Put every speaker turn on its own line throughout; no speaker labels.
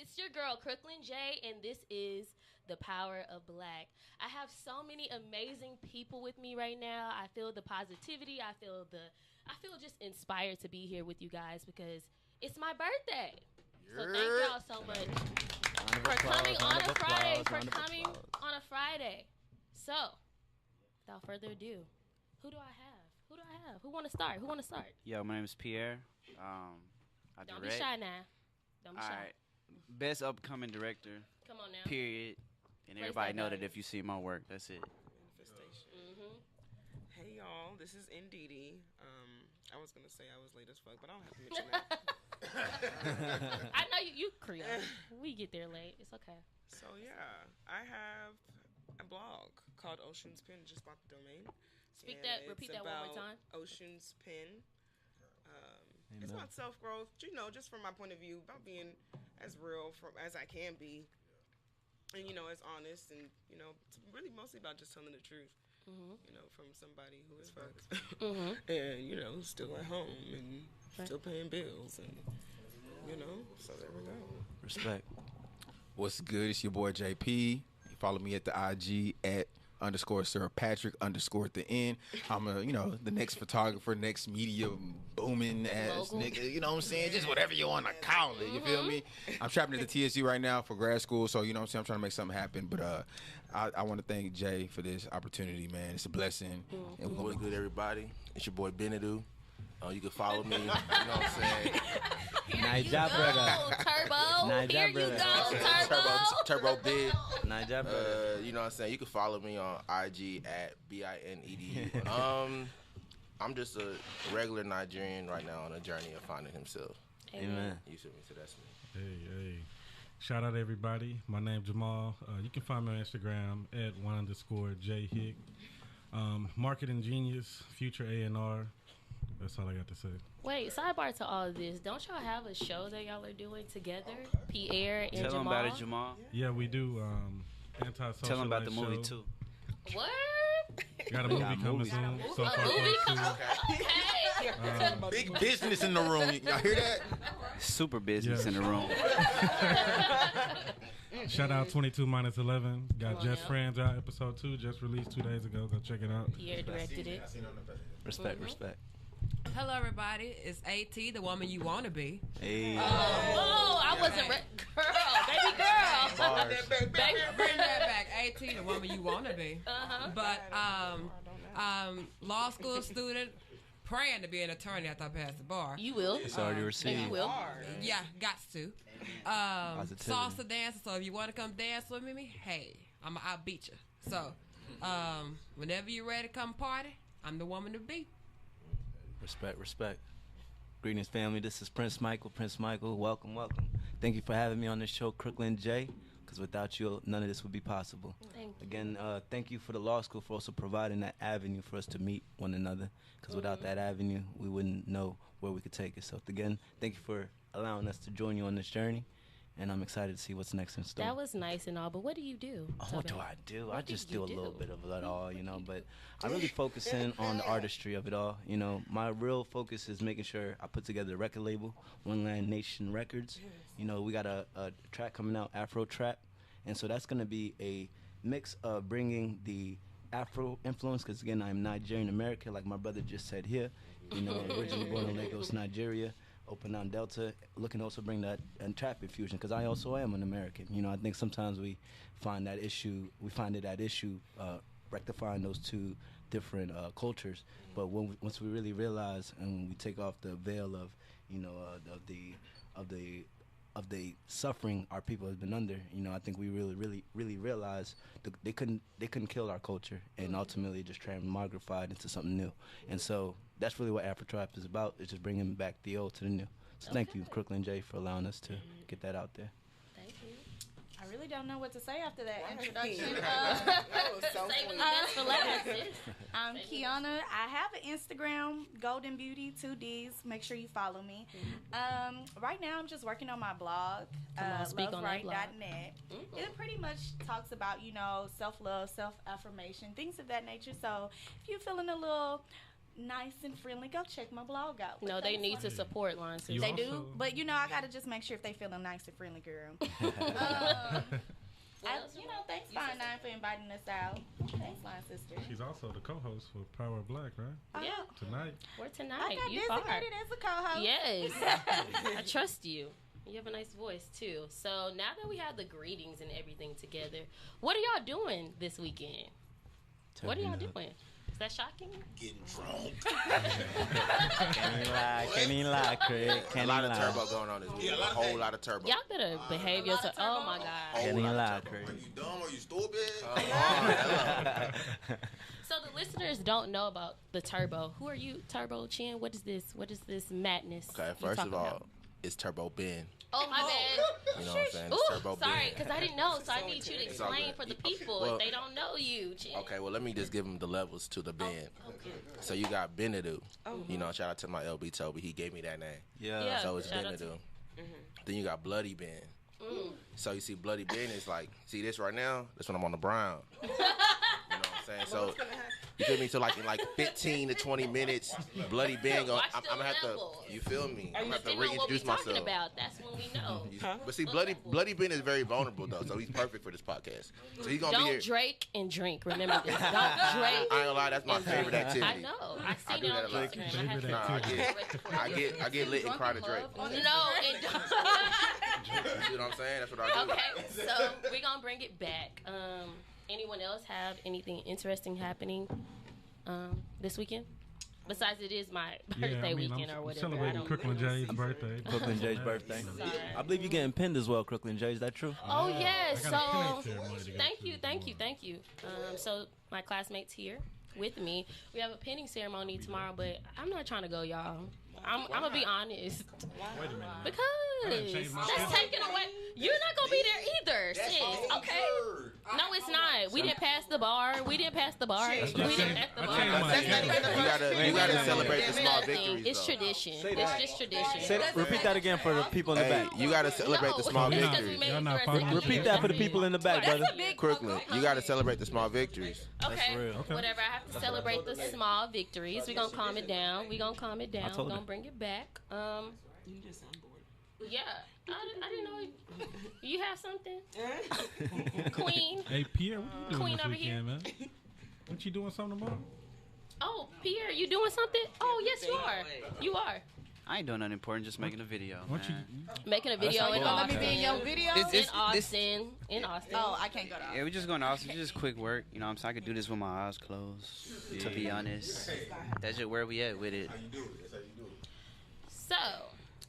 It's your girl, Crooklyn J, and this is The Power of Black. I have so many amazing people with me right now. I feel the positivity. I feel just inspired to be here with you guys because it's my birthday. So thank y'all so much for coming on a Friday. So, without further ado, who do I have? Who want to start?
Yo, my name is Pierre.
Don't be shy now. Don't be shy.
All right. Best upcoming director.
Come on now.
Period. And everybody know that if you see my work, that's it.
Manifestation. Mm-hmm. Hey y'all, this is Ndidi. I was gonna say I was late as fuck, but I don't have to mention that.
I know you Creole. We get there late. It's okay.
So yeah, I have a blog called Ocean's Pen. Just bought the domain.
Repeat that one more time.
Ocean's Pen. It's about self-growth, just from my point of view, about being as real as I can be, and, as honest, and, it's really mostly about just telling the truth, from somebody who is fucked, and, still at home, and still paying bills, and, so there we go.
Respect. What's good? It's your boy JP. You follow me at the IG at _Sir Patrick _ the end. I'm the next photographer, next media booming ass nigga. You know what I'm saying? Just whatever you want to call it. You feel me? I'm trapping at the TSU right now for grad school, so you know what I'm saying. I'm trying to make something happen. But I want to thank Jay for this opportunity, man. It's a blessing.
And we're good, everybody. It's your boy Benadu. You can follow me. You know what I'm saying?
Here you go, Turbo. Here you go,
Turbo Big.
Niger brother.
You know what I'm saying? You can follow me on IG at BINED. I'm just a regular Nigerian right now on a journey of finding himself.
Amen.
You see me, so that's me.
Hey. Shout out everybody. My name's Jamal. You can find me on Instagram at @1_JHick. Marketing genius, future A&R. That's all I got to say.
Wait, sidebar to all of this. Don't y'all have a show that y'all are doing together? Pierre and Jamal?
Tell them about it, Jamal.
Yeah, we do. Anti-social.
Tell them about the
show.
movie, too.
What?
Got a movie coming soon. So far,
Okay.
Big business in the room. Y'all hear that?
Super business in the room.
Shout out 22-11. Got Just Friends out, episode 2. Just released 2 days ago. Go check it out.
Pierre directed it.
Respect.
Hello, everybody. It's AT, the woman you want to be.
Hey.
I wasn't baby girl.
Bring that back. AT, the woman you want to be. But law school student, praying to be an attorney after I pass the bar.
You will.
It's already received.
You will.
Yeah, got to. Salsa dancer. So if you want to come dance with me, hey, I'll beat you. So whenever you're ready to come party, I'm the woman to be.
Respect. Greetings, family. This is Prince Michael. Welcome. Thank you for having me on this show, Crooklyn J, because without you, none of this would be possible.
Thank you.
Again, thank you for the law school for also providing that avenue for us to meet one another, because without that avenue, we wouldn't know where we could take it. So again, thank you for allowing us to join you on this journey. And I'm excited to see what's next in store.
That was nice and all, but what do you do?
What do I do? I just do a little bit of it all, but I really focus in on the artistry of it all. My real focus is making sure I put together a record label, One Land Nation Records. We got a track coming out, Afro Trap, and so that's going to be a mix of bringing the Afro influence, because again, I'm Nigerian American, like my brother just said here. Originally born in Lagos, Nigeria. Open down Delta, looking to also bring that and trap infusion, because I also am an American. I think sometimes we find that issue rectifying those two different cultures. But once we really realize and we take off the veil of of the suffering our people have been under, I think we really realize they couldn't kill our culture, and ultimately just transmogrified into something new. And so that's really what Afro Trap is about. It's just bringing back the old to the new. So thank you, Crooklyn J, for allowing us to get that out there.
Thank you.
I really don't know what to say after that introduction.
That was so
sweet.
I'm Kiana. I have an Instagram, Golden Beauty 2Ds. Make sure you follow me. Right now, I'm just working on my blog, loveright.net. It pretty much talks about, self-love, self-affirmation, things of that nature. So if you're feeling a little nice and friendly, go check my blog out.
No, they need to support Line Sisters.
They do, but I gotta just make sure if they feeling nice and friendly, girl. Thanks Fine Nine for inviting us out. Thanks, Line Sister.
She's also the co-host for Power of Black, right?
Yeah.
Tonight.
We're tonight.
I got designated as a co-host.
Yes. I trust you. You have a nice voice, too. So now that we have the greetings and everything together, what are y'all doing this weekend? What are y'all doing? Is that shocking?
Getting drunk.
Can't even lie, Craig.
A lot of turbo going on this week. A whole lot of turbo.
Y'all better behave yourself. Oh, my God.
Can't even lie, Craig.
Are you dumb? Are you stupid?
So the listeners don't know about the turbo. Who are you, Turbo Chin? What is this? What is this madness?
Okay, first of all, it's Turbo Ben.
Oh, my bad.
You know what I'm saying? It's
Ooh,
Turbo
sorry,
Ben.
because I didn't know, so I need you to
It's all
explain
good.
for the people
Well,
if they don't know you, Chin.
Okay, well, let me just give them the levels to the Ben.
Okay.
So you got Benadu. You know, shout out to my LB Toby. He gave me that name.
Yeah.
So it's
shout out to-
Benadu. Then you got Bloody Ben. So you see Bloody Ben is like, see this right now? That's when I'm on the brown. You know what I'm saying? So you feel me? So like in 15 to 20 minutes, Bloody Ben
Watch
I'm
the
gonna have to,
levels.
you feel me? I'm gonna have to
Depending on what we're
reintroduce
talking
myself.
about, that's when we know.
But see, Bloody Ben is very vulnerable though, so he's perfect for this podcast. So he's gonna be here.
Don't Drake and drink. Remember this. Don't Drake.
I ain't gonna lie, that's my
and
favorite
drink.
activity.
I know. I
I
seen
do
it
that
on
a lot.
Instagram. I have to-
Nah, I get lit and cry to Drake.
No, it don't.
You see what I'm saying? That's what I do.
Okay, so we're gonna bring it back. Anyone else have anything interesting happening this weekend? Besides, it is my birthday weekend or whatever.
Celebrating Crooklyn Jay's birthday.
Crooklyn Jay's birthday.
Sorry.
I believe you're getting pinned as well, Crooklyn Jay. Is that true?
Oh yes.
I got a
So
pinning ceremony to go
thank
to
you.
tomorrow.
So my classmates here with me. We have a pinning ceremony tomorrow, but I'm not trying to go, y'all. I'm gonna be honest.
Wait a minute.
Because
changed my
that's
schedule.
taken away. You're not gonna be there either, sis. Okay. No, it's not. We didn't pass the bar. We didn't pass the bar. We didn't pass the bar.
You gotta celebrate the small
Nothing.
victories.
It's
though.
tradition. It's just tradition.
Repeat that again for the people in the
Hey,
back.
you gotta celebrate the small
No, it's 'cause
victories.
we made
Y'all not
it
following
through a
Repeat that for the people in the back, brother.
Crooklyn, you gotta celebrate the small victories.
Okay,
real.
Okay.
whatever. I have to celebrate the small victories. We're gonna calm it down. We're gonna calm it down. We're
told
gonna
you.
bring it back.
You just sound bored.
Yeah. I didn't know. You have something, Queen.
Hey, Pierre, what you doing
Queen
this
over
weekend, man? What you doing something tomorrow?
Oh, Pierre, you doing something? Oh, yes, you are. You are
I ain't doing nothing important, just making a video.
What you?
man.
making a video in
Let me be in
Austin.
your video.
This-
In Austin.
Oh, I can't go to
Yeah, we just going to Austin. Just quick work. You know what I'm saying? I could do this with my eyes closed, to be honest. That's just where we at with it.
So,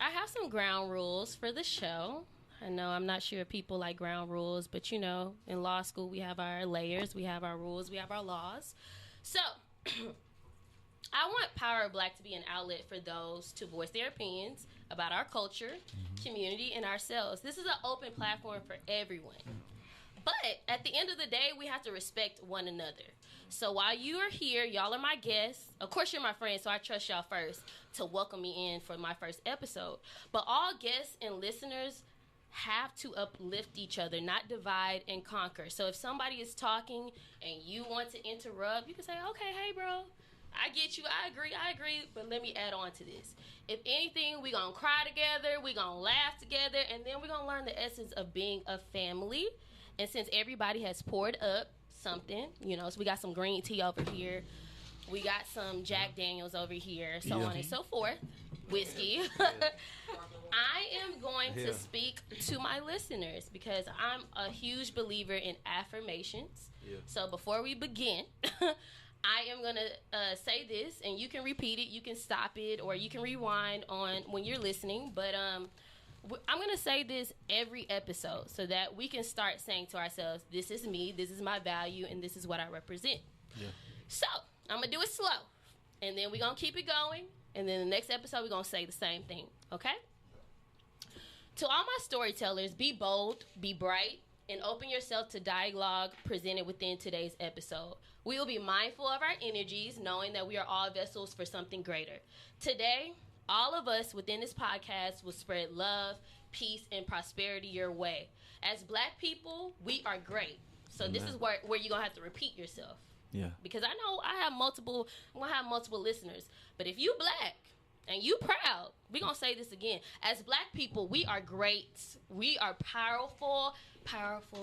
I have some ground rules for the show. I know I'm not sure if people like ground rules, but you know, in law school we have our layers, we have our rules, we have our laws. So, I want Power of Black to be an outlet for those to voice their opinions about our culture, community, and ourselves. This is an open platform for everyone. But at the end of the day, we have to respect one another. So while you are here, y'all are my guests. Of course, you're my friends, so I trust y'all first to welcome me in for my first episode. But all guests and listeners have to uplift each other, not divide and conquer. So if somebody is talking and you want to interrupt, you can say, okay, hey, bro, I get you. I agree. But let me add on to this. If anything, we're going to cry together. We're going to laugh together. And then we're going to learn the essence of being a family. And since everybody has poured up something, you know, so we got some green tea over here. We got some Jack Daniels over here, so on and so forth. Whiskey. I am going to speak to my listeners because I'm a huge believer in affirmations. So before we begin, I am going to say this, and you can repeat it, you can stop it, or you can rewind on when you're listening. But I'm going to say this every episode so that we can start saying to ourselves, this is me, this is my value, and this is what I represent. Yeah. So I'm going to do it slow, and then we're going to keep it going, and then the next episode we're going to say the same thing, okay? To all my storytellers, be bold, be bright, and open yourself to dialogue presented within today's episode. We will be mindful of our energies, knowing that we are all vessels for something greater. Today, all of us within this podcast will spread love, peace, and prosperity your way. As Black people, we are great. So this is where you're going to have to repeat yourself.
Yeah.
Because I know I have multiple listeners. But if you black and you proud, we gonna say this again. As black people, we are great. We are powerful.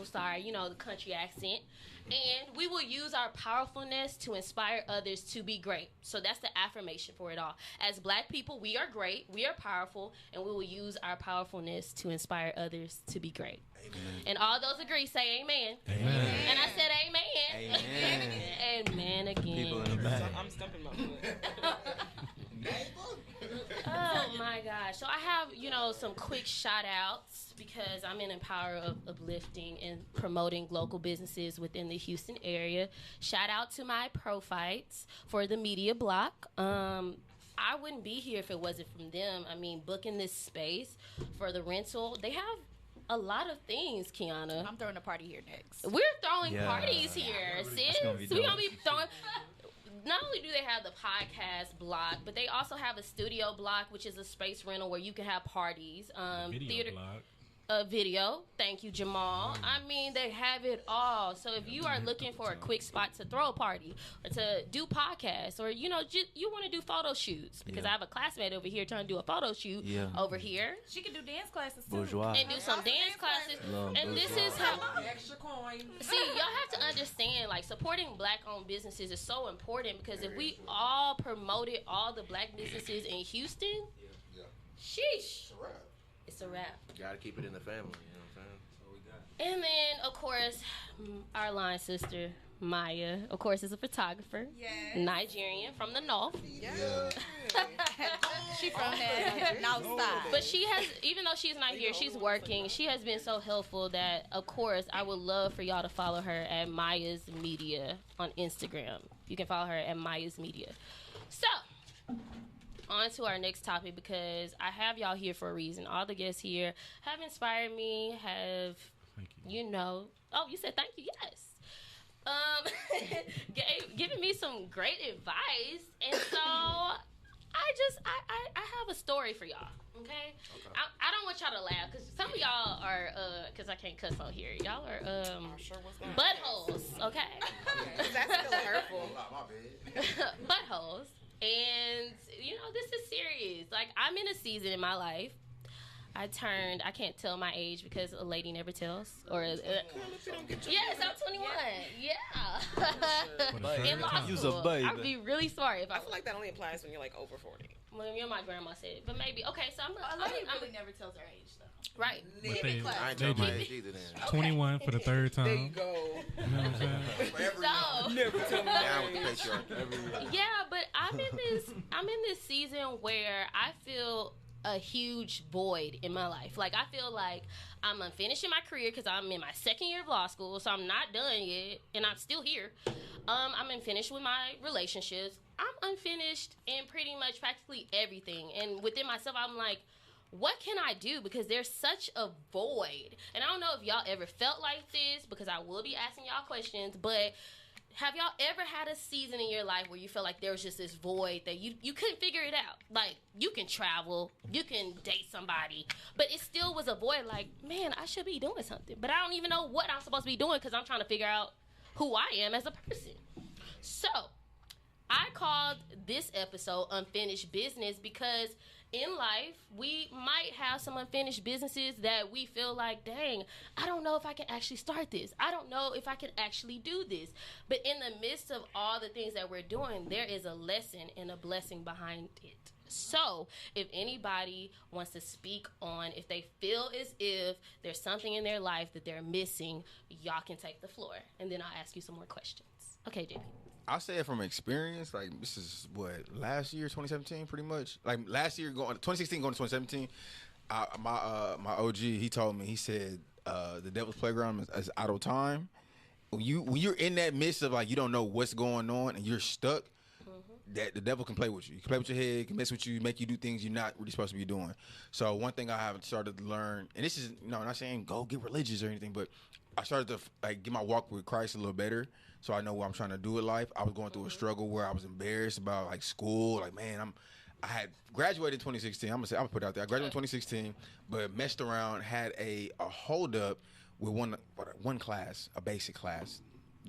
Sorry, the country accent. And we will use our powerfulness to inspire others to be great. So that's the affirmation for it all. As black people, we are great, we are powerful, and we will use our powerfulness to inspire others to be great. Amen. And all those agree, say amen.
Amen.
And I said amen.
Amen.
Amen again.
People in the back.
I'm stumping my foot.
Oh my gosh. So I have, some quick shout outs because I'm in the power of uplifting and promoting local businesses within the Houston area. Shout out to my Prophytes for the media block. I wouldn't be here if it wasn't from them. I mean, booking this space for the rental. They have a lot of things, Kiana.
I'm throwing a party here next.
We're throwing parties here, sis. We're going to be throwing... Not only do they have the podcast block, but they also have a studio block, which is a space rental where you can have parties.
Video block.
Video. Thank you, Jamal. I mean, they have it all. So if you are looking for a quick spot to throw a party or to do podcasts or, you want to do photo shoots because I have a classmate over here trying to do a photo shoot over here.
She can do dance classes too.
Bourgeois.
And do some dance classes. And this is how... See, y'all have to understand, supporting black-owned businesses is so important because if we all promoted all the black businesses in Houston, sheesh. It's a wrap.
You gotta keep it in the family, you know what I'm saying? That's all we got.
And then, of course, our line sister, Maya, of course, is a photographer.
Yes.
Nigerian from the north.
Yeah.
She from the north side.
But she has, even though she's not here, she's working. She has been so helpful that, of course, I would love for y'all to follow her at Maya's Media on Instagram. You can follow her at Maya's Media. So... on to our next topic because I have y'all here for a reason. All the guests here have inspired me, have, oh, you said thank you, yes. Giving me some great advice. And so I have a story for y'all, okay? I don't want y'all to laugh because some of y'all are, because I can't cuss on here. Y'all are buttholes, okay?
That's still hurtful.
Buttholes. And, this is serious. I'm in a season in my life. I can't tell my age because a lady never tells. Yes, I'm 21. Yeah. In law school. I'd be really sorry if
I feel like that only applies when you're over 40.
Well, my grandma said it. But maybe, okay, so
a lady really never tells her age, though.
Right.
I ain't telling my age either then.
21 for the third time.
There you go.
You know what I'm saying?
Never tell me
Down with the patriarchy.
Yeah, but I'm in this season where I feel a huge void in my life. I feel like I'm unfinished in my career because I'm in my second year of law school, so I'm not done yet, and I'm still here. I'm unfinished with my relationships. I'm unfinished in pretty much practically everything. And within myself, I'm like, what can I do? Because there's such a void. And I don't know if y'all ever felt like this, because I will be asking y'all questions, but have y'all ever had a season in your life where you felt like there was just this void that you couldn't figure it out? You can travel, you can date somebody, but it still was a void. Man, I should be doing something, but I don't even know what I'm supposed to be doing because I'm trying to figure out who I am as a person. So, I called this episode Unfinished Business because in life, we might have some unfinished businesses that we feel like, dang, I don't know if I can actually start this. I don't know if I can actually do this. But in the midst of all the things that we're doing, there is a lesson and a blessing behind it. So, if anybody wants to speak on if they feel as if there's something in their life that they're missing, y'all can take the floor. And then I'll ask you some more questions. Okay, JP.
I'll say it from experience. This is last year, 2017, pretty much. Last year, 2016 going to 2017. My OG, he told me. He said, "The Devil's Playground is idle time." When you're in that midst of you don't know what's going on and you're stuck, that the devil can play with you. He can play with your head, can mess with you, make you do things you're not really supposed to be doing. So one thing I have started to learn, and this is I'm not saying go get religious or anything, but I started to get my walk with Christ a little better. So I know what I'm trying to do in life. I was going through a struggle where I was embarrassed about school. I had graduated in 2016. I'm gonna put it out there. I graduated in 2016, but messed around, had a hold up with one class, a basic class.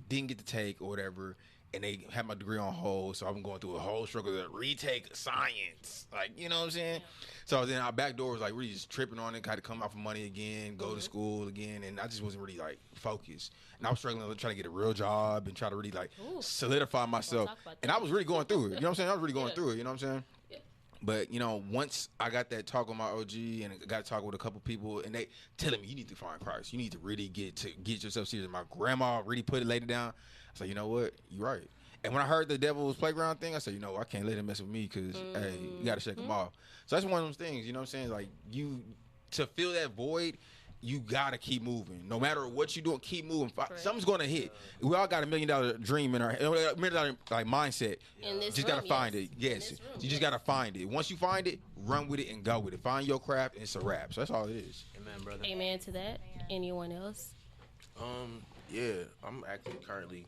Didn't get to take or whatever. and they have my degree on hold, so I'm going through a whole struggle to retake science. Like, you know what I'm saying? So then our back door was like really just tripping on it, had to come out for money again, go to school again, and I just wasn't really like focused. And I was struggling with trying to get a real job and try to really like solidify myself. And I was really going through it. You know what I'm saying? I was really going through it. You know what I'm saying? Yeah. But, you know, once I got that talk with my OG and got to talk with a couple people, and they telling me, you need to find Christ. You need to really get yourself serious. My grandma really laid it down. I said, you know what? You're right. And when I heard the Devil's Playground thing, I said, you know, I can't let him mess with me because, hey, you got to shake him off. So that's one of those things, you know what I'm saying? Like, to fill that void, you got to keep moving. No matter what you're doing, keep moving. Something's going to hit. We all got $1 million dream in our $1 million like mindset.
In this
just got to find it. Yes. You just got to find it. Once you find it, run with it and go with it. Find your craft, and it's a wrap. So that's all it is.
Amen, brother.
Amen to that. Anyone else?
Yeah, I'm actually currently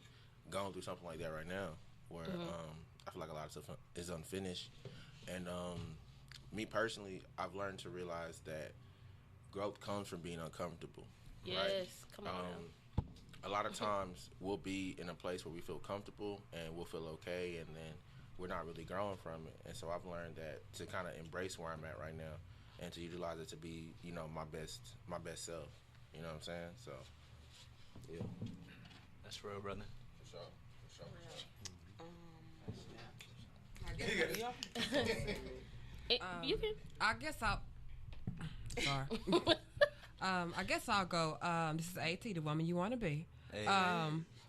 going through something like that right now, where I feel like a lot of stuff is unfinished, and me personally, I've learned to realize that growth comes from being uncomfortable.
Yes,
right?
Come on.
A lot of times we'll be in a place where we feel comfortable and we'll feel okay, and then we're not really growing from it. And so I've learned that to kind of embrace where I'm at right now and to utilize it to be, you know, my best self. You know what I'm saying? So, yeah,
that's real, brother.
For sure.
You can.
I guess I'll. Sorry. I guess I'll go. This is AT, the woman you want to be.
Hey.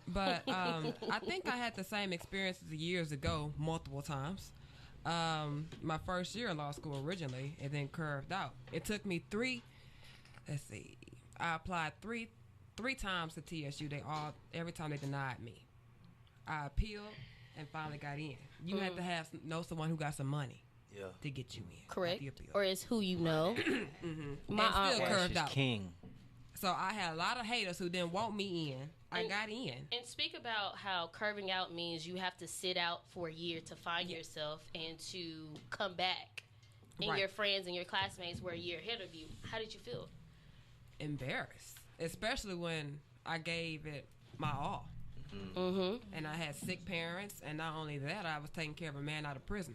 But I think I had the same experiences years ago, multiple times. My first year in law school originally, and then curved out. It took me I applied three times to TSU. Every time they denied me. I appealed and finally got in. You had to know someone who got some money. Yeah. To get you in.
Correct. Or it's who you know.
My aunt still curved out.
King.
So I had a lot of haters who didn't want me in. I got in.
And speak about how curving out means you have to sit out for a year to find yourself and to come back. And your friends and your classmates were a year ahead of you. How did you feel?
Embarrassed. Especially when I gave it my all.
Mm-hmm.
And I had sick parents. And not only that, I was taking care of a man out of prison.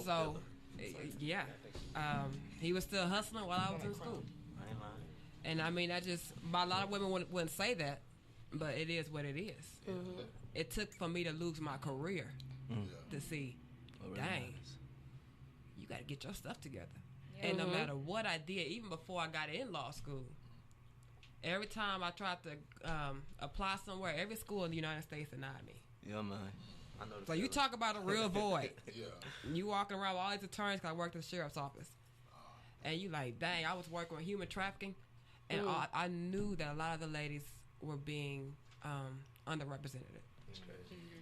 So, yeah, he was still hustling while I was in school. And I mean, a lot of women wouldn't say that, but it is what it is. Mm-hmm. It took for me to lose my career to see, dang, you got to get your stuff together. Yeah. And no matter what I did, even before I got in law school, every time I tried to apply somewhere, every school in the United States denied me.
Yeah, man.
So you talk about a real void. You walking around with all these attorneys, because I worked at the sheriff's office. And you like, dang, I was working with human trafficking. And I knew that a lot of the ladies were being underrepresented.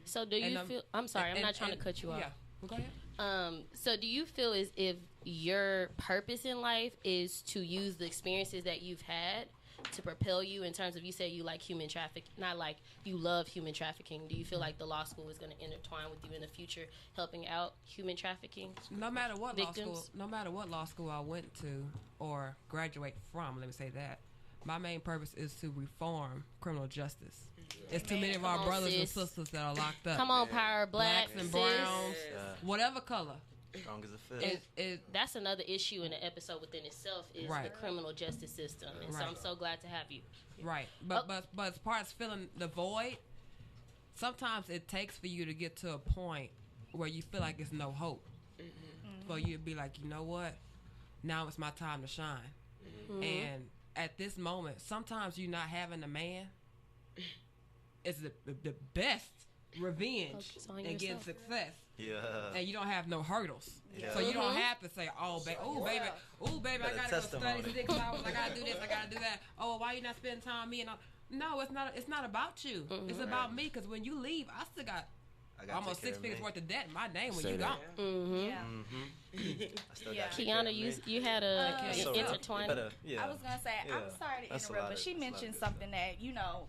So do you feel, I'm sorry, I'm not trying to cut you off.
Yeah, well, go ahead.
So do you feel as if your purpose in life is to use the experiences that you've had to propel you in terms of, you say you like human trafficking, not like you love human trafficking. Do you feel like the law school is going to intertwine with you in the future, helping out human trafficking?
No matter what
victims?
law school I went to or graduate from, let me say that, my main purpose is to reform criminal justice. It's too many of our brothers and sisters that are locked up.
Come on, power, blacks
and browns, whatever color.
Strong as a fist.
That's another issue in the episode within itself is the criminal justice system, and so I'm so glad to have you.
Right, but as far as filling the void, sometimes it takes for you to get to a point where you feel like it's no hope. For you to be like, you know what, now it's my time to shine. And at this moment, sometimes you not having a man is the best revenge and getting success.
Yeah.
And you don't have no hurdles. Yeah. So you don't have to say, oh, baby, I gotta go study 6 hours, I gotta do this, I gotta do that. Oh, why you not spending time with me? And no, it's not about you. It's about me, because when you leave, I still got almost 6 figures worth of debt in my name when you gone.
Kiana, you had a intertwined.
I was gonna say, I'm sorry to interrupt, but she mentioned something that, you know,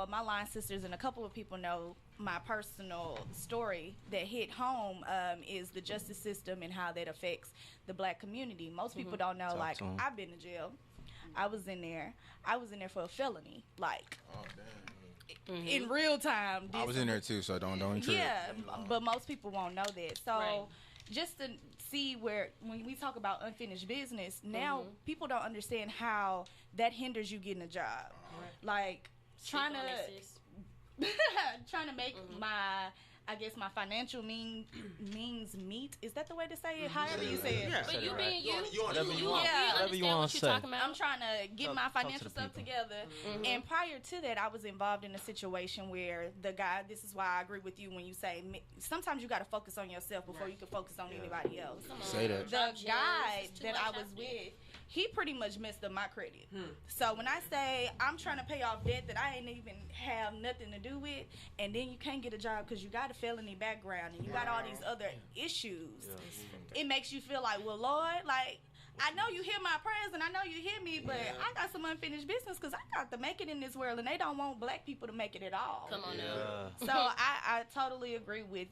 my line sisters and a couple of people know my personal story that hit home is the justice system and how that affects the black community. Most people don't know, like, I've been to jail. I was in there for a felony. Like, in real time.
I was in there too, so don't trip.
Yeah, but most people won't know that. So just to see where when we talk about unfinished business, now people don't understand how that hinders you getting a job. Like trying to make my financial means meet. Is that the way to say it? However you say it.
Yeah. But you being you
whatever you
understand
want
what
to
you're
say.
talking about.
I'm trying to get my financial stuff
people.
together. And prior to that, I was involved in a situation where the guy, this is why I agree with you when you say sometimes you got to focus on yourself before you can focus on anybody else.
Say that.
The guy that I was with, he pretty much messed up my credit. So when I say I'm trying to pay off debt that I ain't even have nothing to do with, and then you can't get a job because you got a felony background and you got all these other issues, it makes you feel like, well, Lord, like, I know you hear my prayers and I know you hear me, but I got some unfinished business because I got to make it in this world and they don't want black people to make it at all.
Come on now.
So I totally agree with,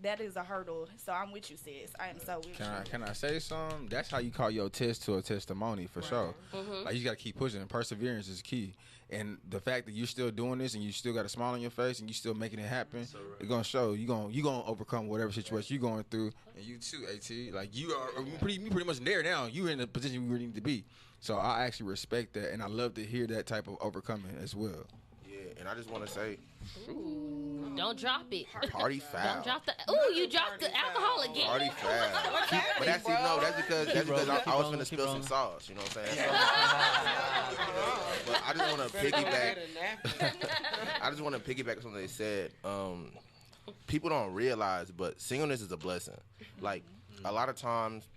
that is a hurdle. So I'm with you, sis. I am so with you.
Can I say something? That's how you call your test to a testimony for sure. Like you got to keep pushing. Perseverance is key. And the fact that you're still doing this and you still got a smile on your face and you still making it happen, it's gonna show you gonna overcome whatever situation you're going through. And you too, AT. Like you are pretty much there now. You're in the position you really need to be. So I actually respect that, and I love to hear that type of overcoming as well.
Yeah, and I just want to say,
don't drop it.
Party foul.
Don't drop the. Ooh, you dropped the alcohol again.
Party foul. But that's because I was gonna spill some sauce. You know what I'm saying? But I just want to piggyback. I just want to piggyback on something they said. People don't realize, but singleness is a blessing. Like a lot of times,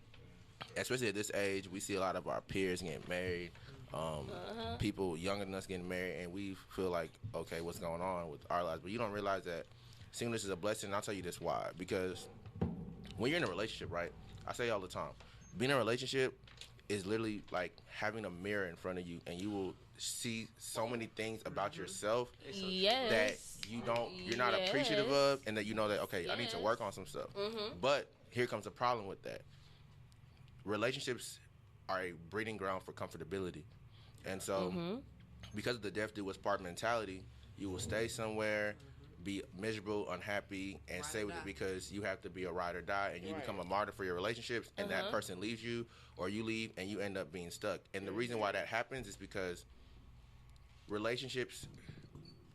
especially at this age, we see a lot of our peers getting married. People younger than us getting married, and we feel like, okay, what's going on with our lives? But you don't realize that singleness is a blessing, and I'll tell you this why. Because when you're in a relationship, right, I say all the time, being in a relationship is literally like having a mirror in front of you, and you will see so many things about yourself that you're not appreciative of, and that you know that, okay, I need to work on some stuff. But here comes a problem with that. Relationships are a breeding ground for comfortability. And so, because of the deaf do what's part mentality, you will stay somewhere, be miserable, unhappy, and stay with it because you have to be a ride or die, and you become a martyr for your relationships, and that person leaves you, or you leave, and you end up being stuck. And the reason why that happens is because relationships,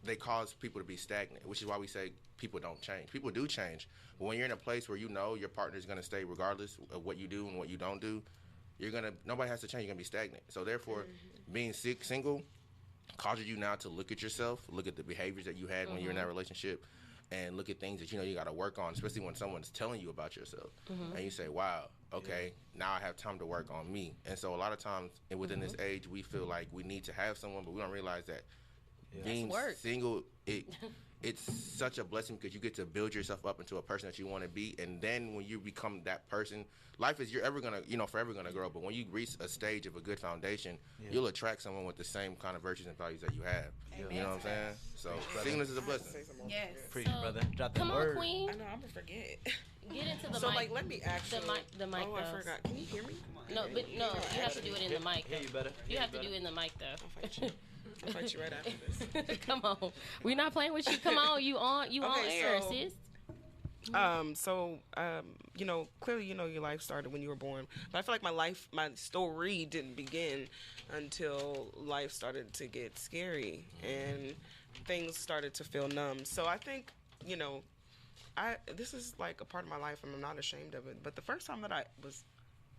they cause people to be stagnant, which is why we say people don't change. People do change. But when you're in a place where you know your partner is going to stay regardless of what you do and what you don't do, nobody has to change. You're going to be stagnant. So therefore, being single causes you now to look at yourself, look at the behaviors that you had when you're in that relationship, and look at things that you got to work on, especially when someone's telling you about yourself. And you say, wow, okay, now I have time to work on me. And so a lot of times within this age, we feel like we need to have someone, but we don't realize that being single, it's such a blessing because you get to build yourself up into a person that you want to be. And then when you become that person, life is, you're ever going to, forever going to grow. But when you reach a stage of a good foundation, you'll attract someone with the same kind of virtues and values that you have. You know what I'm saying? So singleness is a blessing.
Yes.
Preach, brother. Drop the
Come on,
word.
Queen.
I know, I'm going to forget.
Get into the
So,
mic.
like, let me actually.
The mic.
Oh, I forgot. Can you hear me?
No, but no, you have to do it in the mic.
Hear you better.
You have to do it in the mic though.
I'll fight you right after this.
Come on, we're not playing with you. Come on, you on air, sis.
Clearly, your life started when you were born. But I feel like my story didn't begin until life started to get scary and things started to feel numb. So I think, this is like a part of my life and I'm not ashamed of it. But the first time that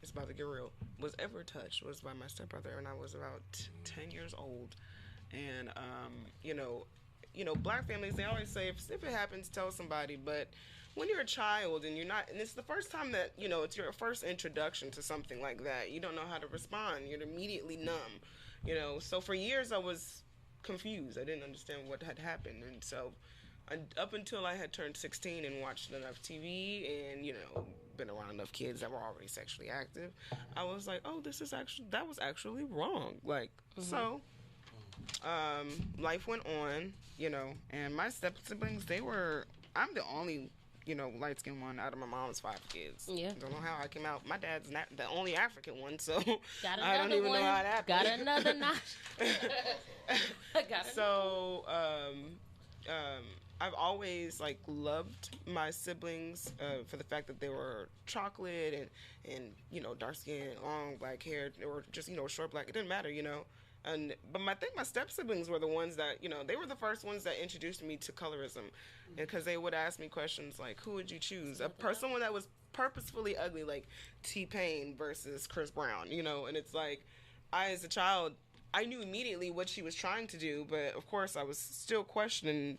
it's about to get real, was ever touched was by my stepbrother, and I was about 10 years old. And, black families, they always say, if it happens, tell somebody. But when you're a child and you're not, and it's the first time that, it's your first introduction to something like that, you don't know how to respond. You're immediately numb, So for years I was confused. I didn't understand what had happened. And so up until I had turned 16 and watched enough TV and, been around enough kids that were already sexually active, I was like, oh, that was actually wrong. Like, so life went on, and my step siblings, I'm the only light skinned one out of my mom's 5 kids.
Yeah.
Don't know how I came out. My dad's not the only African one, so
Got
I don't even know how that
Got
happened.
another notch.
So, I've always like loved my siblings for the fact that they were chocolate and dark skin, long black hair, or just short black. It didn't matter, But I think my step siblings were the ones that they were the first ones that introduced me to colorism, because they would ask me questions like, "Who would you choose? Someone that was purposefully ugly, like T-Pain versus Chris Brown, And it's like, I as a child, I knew immediately what she was trying to do, but of course I was still questioning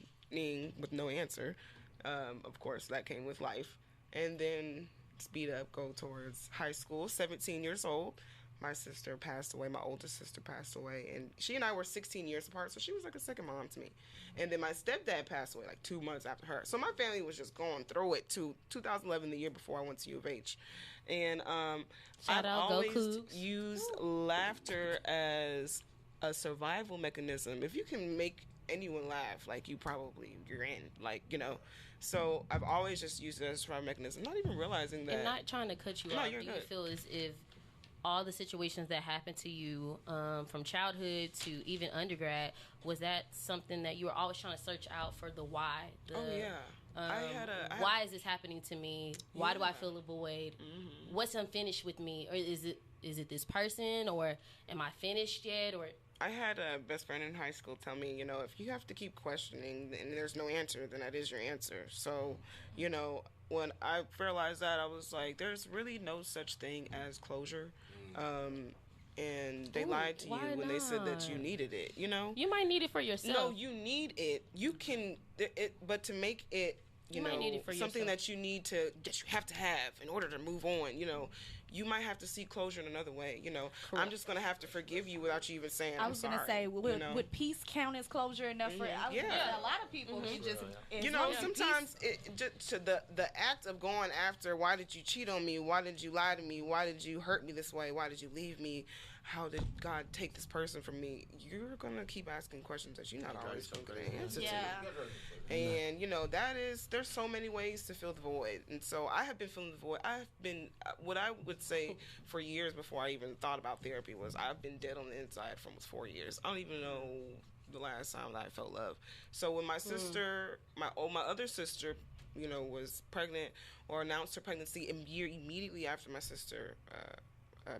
with no answer. Of course, that came with life. And then speed up, go towards high school, 17 years old. My sister passed away. My oldest sister passed away. And she and I were 16 years apart, so she was like a second mom to me. And then my stepdad passed away like 2 months after her. So my family was just going through it to 2011, the year before I went to U of H. And I've always used laughter as a survival mechanism. If you can make anyone laugh, like you're in, so I've always just used it as a survival mechanism, not even realizing that.
And not trying to cut you off, do you feel as if all the situations that happened to you from childhood to even undergrad, was that something that you were always trying to search out for the why? Why is this happening to me? Why do I feel a void? Mm-hmm. What's unfinished with me? Or is it this person, or am I finished yet? Or
I had a best friend in high school tell me, if you have to keep questioning and there's no answer, then that is your answer. So, when I realized that, I was like, there's really no such thing as closure. And they lied to you when they said that you needed it,
You might need it for yourself.
No, you need it. You can, but to make it, something that you have to have in order to move on, you might have to seek closure in another way, I'm just going to have to forgive you without you even saying I'm sorry.
I was going to say, would peace count as closure enough for a lot of people?
Sometimes the act of going after, why did you cheat on me? Why did you lie to me? Why did you hurt me this way? Why did you leave me? How did God take this person from me? You're going to keep asking questions that you're not always going to get an answer to. And, there's so many ways to fill the void. And so I have been filling the void. What I would say for years before I even thought about therapy was I've been dead on the inside for almost 4 years. I don't even know the last time that I felt love. So when my sister, my other sister, was pregnant or announced her pregnancy immediately after my sister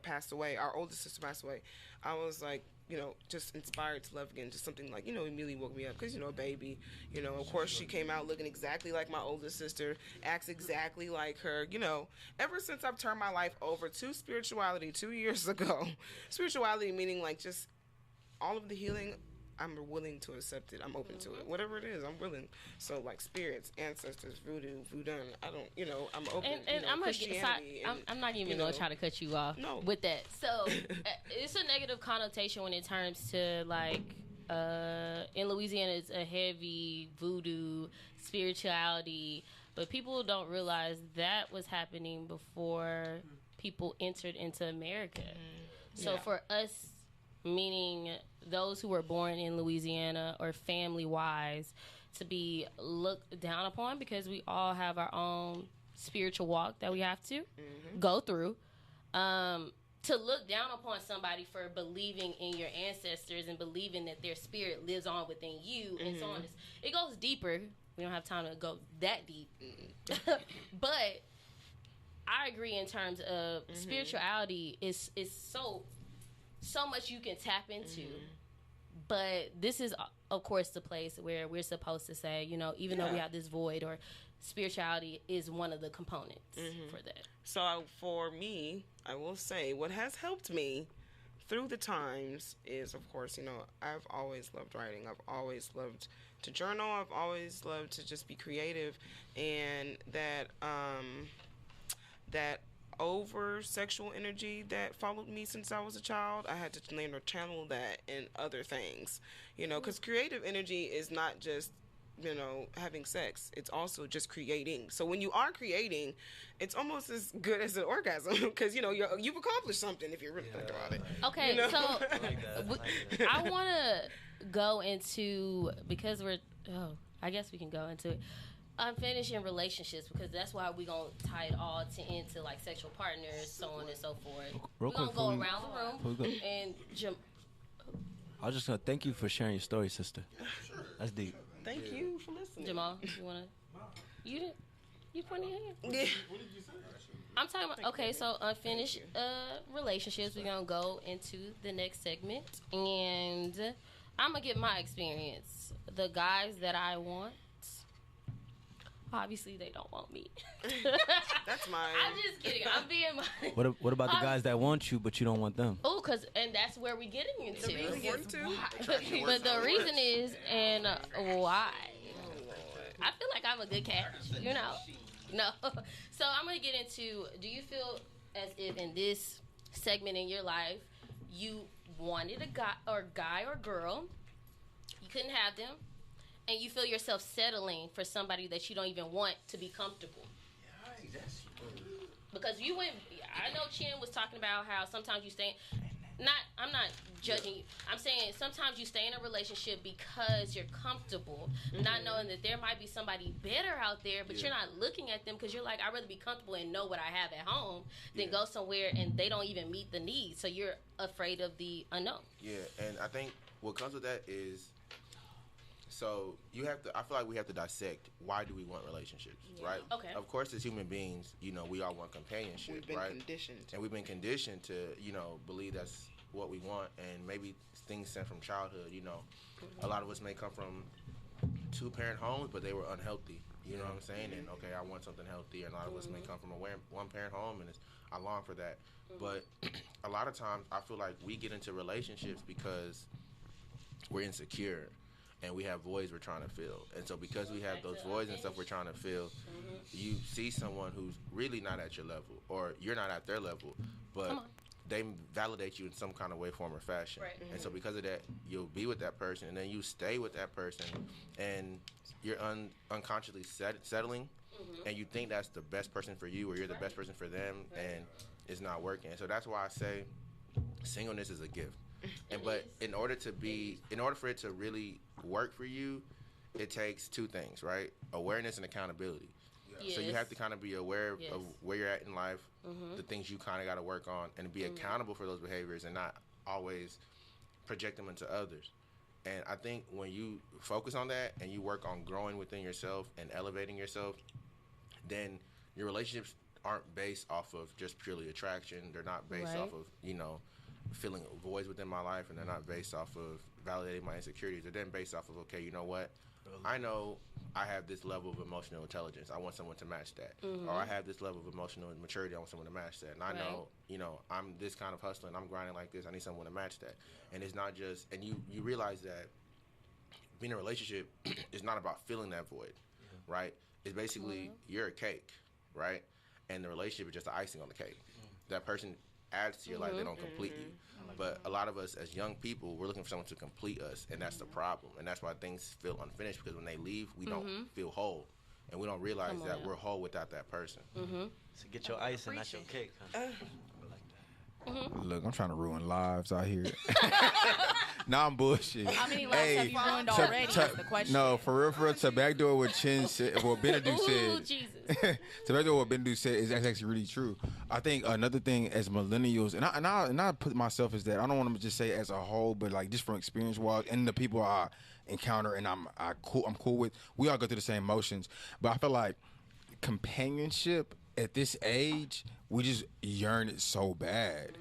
passed away, our oldest sister passed away, I was like, just inspired to love again. Just something like, immediately woke me up because, a baby, of course she came out looking exactly like my oldest sister, acts exactly like her, ever since I've turned my life over to spirituality 2 years ago. Spirituality meaning like just all of the healing, I'm willing to accept it. I'm open to it. Whatever it is, I'm willing. So like spirits, ancestors, voodoo, I'm open.
And I'm not even going to try to cut you off with that. So it's a negative connotation when it turns to like, in Louisiana, it's a heavy voodoo spirituality, but people don't realize that was happening before people entered into America. So for us, meaning those who were born in Louisiana or family-wise, to be looked down upon because we all have our own spiritual walk that we have to go through. To look down upon somebody for believing in your ancestors and believing that their spirit lives on within you and so on. It goes deeper. We don't have time to go that deep. But I agree in terms of spirituality is so much you can tap into. But this is, of course, the place where we're supposed to say, even though we have this void, or spirituality is one of the components for that.
So for me, I will say what has helped me through the times is, of course, I've always loved writing. I've always loved to journal. I've always loved to just be creative. And that over sexual energy that followed me since I was a child, I had to learn to channel that in other things, because creative energy is not just, having sex. It's also just creating. So when you are creating, it's almost as good as an orgasm because, you've accomplished something if you really think about it.
Okay, so I want to go into, because I guess we can go into it. unfinished in relationships, because that's why we gonna tie it all into like sexual partners, so on and so forth. We're gonna go around the room and
I was just gonna thank you for sharing your story, sister. That's deep.
Thank you for listening.
Jamal, you wanna? You didn't? You pointed your hand.
Yeah.
What did you say?
I'm talking about, okay, so unfinished relationships. We're going to go into the next segment. And I'm going to get my experience. The guys that I want, obviously they don't want me.
That's mine.
I'm just kidding. I'm being my...
What about the guys that want you, but you don't want them?
Oh, and that's where we're getting into.
But
the reason is, and why. I feel like I'm a good catch, you know. No. So I'm going to get into, do you feel as if in this segment in your life, you wanted a guy or girl, you couldn't have them, and you feel yourself settling for somebody that you don't even want to be comfortable? Because you went, I know Chin was talking about how sometimes you stay, I'm not judging you. I'm saying sometimes you stay in a relationship because you're comfortable, not knowing that there might be somebody better out there, but you're not looking at them because you're like, I'd rather be comfortable and know what I have at home than go somewhere and they don't even meet the needs. So you're afraid of the unknown.
Yeah, and I think what comes with that is, so I feel like we have to dissect, why do we want relationships, right?
Okay.
Of course, as human beings, we all want companionship,
We've been
right?
conditioned.
And we've been conditioned to, believe that's what we want, and maybe things sent from childhood, A lot of us may come from 2-parent homes, but they were unhealthy, you know what I'm saying? And, okay, I want something healthy, and a lot of us may come from a 1-parent home, and I long for that. But a lot of times, I feel like we get into relationships because we're insecure, and we have voids we're trying to fill. And so because we have those voids and stuff we're trying to fill, you see someone who's really not at your level, or you're not at their level, but they validate you in some kind of way, form, or fashion.
Right.
And so because of that, you'll be with that person, and then you stay with that person, and you're unconsciously settling, and you think that's the best person for you, or you're the best person for them, and it's not working. So that's why I say singleness is a gift. But in order for it to really work for you, it takes 2 things, right? Awareness and accountability. Yes. So you have to kind of be aware of where you're at in life, the things you kind of got to work on, and be accountable for those behaviors, and not always project them into others. And I think when you focus on that and you work on growing within yourself and elevating yourself, then your relationships aren't based off of just purely attraction. They're not based off of, filling voids within my life, and they're not based off of validating my insecurities. They're then based off of, okay, you know what? I know I have this level of emotional intelligence. I want someone to match that. Or I have this level of emotional maturity. I want someone to match that. And I know, I'm this kind of hustler, and I'm grinding like this. I need someone to match that. And it's not just, and you realize that being in a relationship is not about filling that void, right? It's basically, you're a cake, right? And the relationship is just the icing on the cake. That person adds to your life, they don't complete you. But a lot of us as young people, we're looking for someone to complete us, and that's the problem. And that's why things feel unfinished, because when they leave, we don't feel whole. And we don't realize that we're whole without that person.
So get your ice and not your cake. Huh?
Look, I'm trying to ruin lives out here. Nah, I'm bullshit.
How many lives have you ruined already? That's the question.
No, for real, to backdoor what Chin said, what Benadu said.
Jesus.
To backdoor what Benadu said is actually really true. I think another thing as millennials, and I put myself as that. I don't want to just say as a whole, but like just from experience wise, and the people I encounter and I'm cool with. We all go through the same motions, but I feel like companionship at this age, we just yearn it so bad.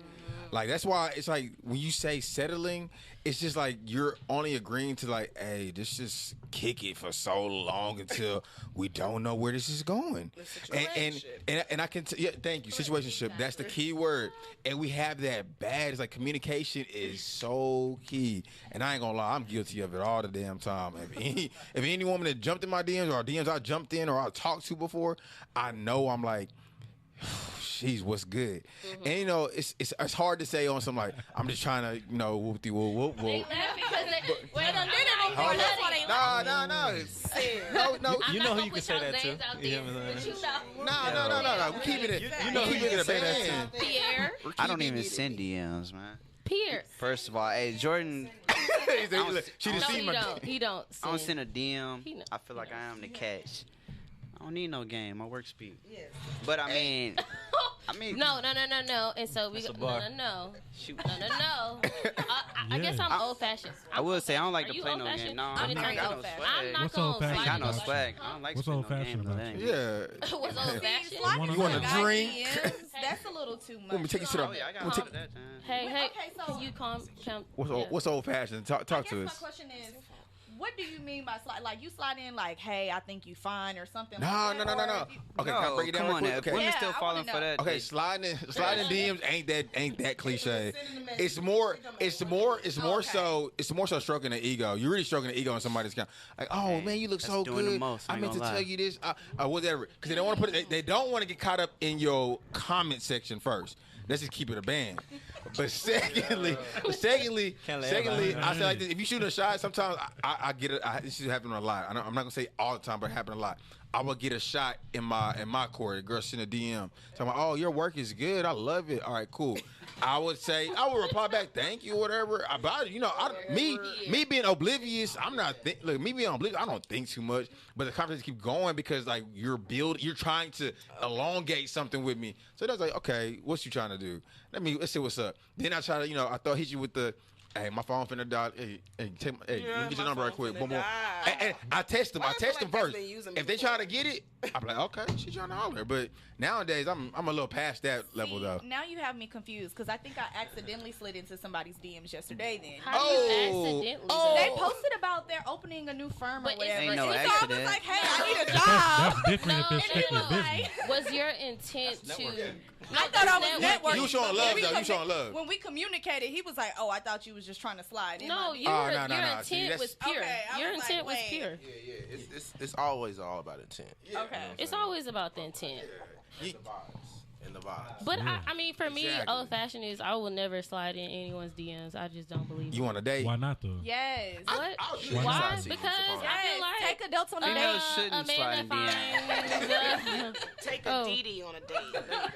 Like, that's why it's like when you say settling, it's just like you're only agreeing to like, hey, this just kick it for so long until we don't know where this is going. And I can thank you, situationship. That's the key word. And we have that bad. It's like communication is so key. And I ain't gonna lie, I'm guilty of it all the damn time. If any woman that jumped in my DMs or DMs I jumped in or I talked to before, I know I'm like, jeez, what's good? And it's hard to say on some like, I'm just trying to whoop de whoop whoop whoop.
No. You know who you can say that to.
No. We keep it.
You know who you can say that to.
Pierre.
I don't even send DMs, man.
Pierre.
First of all, hey, Jordan.
He don't.
I don't send a DM. I feel like I am the catch. don't need no game. My work speak.
Yes.
But I mean,
No. And so we
That's
go.
a bar.
No.
shoot.
No. I guess I'm old fashioned.
I will say I don't like
Are
to
you
play no game.
old-fashioned?
No,
When
I
it
ain't
comes
got
to-
no swag.
I'm not
What's
gonna
old-fashioned
I ain't got no
about
swag. I don't like
What's
to play no
old-fashioned
game.
about
That ain't
you?
me.
Yeah.
What's old fashioned?
Wanna
You want a
know.
drink?
That's a little too much.
Let me take you to the.
Oh yeah, I got all of that time.
Hey,
Okay, so-
can you calm?
What's old fashioned? Talk
I guess
to
my
us.
question is, what do you mean by slide? Like you slide in like, hey, I think you fine or something.
No.
like that, or if you-
Okay, can I break it down
come
real
on
quick?
now.
Okay.
Women
Yeah,
still
I
falling
wanna
for
know.
that.
Okay,
they-
sliding DMs ain't that cliche.
Sending a message.
It's more
Okay.
so stroking the ego. You're really stroking the ego in somebody's account. Like, oh man, you look
That's
so
doing the
good.
most, I
I
ain't
meant to
gonna
tell
lie.
you this, whatever, because they don't want to they don't want to get caught up in your comment section first. Let's just keep it a band. But secondly,
Can't let everybody
I say like this: if you shoot a shot, sometimes I get it. This is happening a lot. I'm not gonna say all the time, but it happens a lot. I will get a shot in my court. A girl send a DM, talking about, "Oh, your work is good. I love it. All right, cool." I would reply back, "Thank you," whatever. About me being oblivious. I'm not me being oblivious. I don't think too much, but the conversation keep going because like you're trying to elongate something with me. So that's like, okay, what's you trying to do? Let's see what's up. Then I try to, I thought hit you with the, hey, my phone finna die. Hey, let me get your number right quick. Boom, boom. And I test them. I test them first. If they try to get it, I'm like, okay, she's trying to holler. But nowadays, I'm a little past that level though.
Now you have me confused because I think I accidentally slid into somebody's DMs yesterday. Then
How do you accidentally?
they posted about they're opening a new firm or
But
whatever.
Ain't no
and so I
accident.
was like, hey, I need a
That's
job.
different if
No,
it's
it
strictly
was
business.
Was your intent to?
I thought I was networking.
You showing love,
When we
though. You showing love.
When we communicated, he was like, "Oh, I thought you was just trying to slide." in
No,
my
your
no.
intent
See, that's-
was pure.
Okay, I
Your
was like,
intent was
wait.
pure.
Yeah. It's always all about intent.
Okay.
It's always about the intent.
And the vibes.
But I mean, for me,
Exactly.
old fashioned is I will never slide in anyone's DMs. I just don't believe
You
it.
want a date?
Why not though?
Yes.
What?
I'll shoot
Why
Why?
not?
Because
Yes.
I feel like
Take adults on a
Females
date.
shouldn't slide in
finds,
Take
Oh.
a DD on a date. There you go.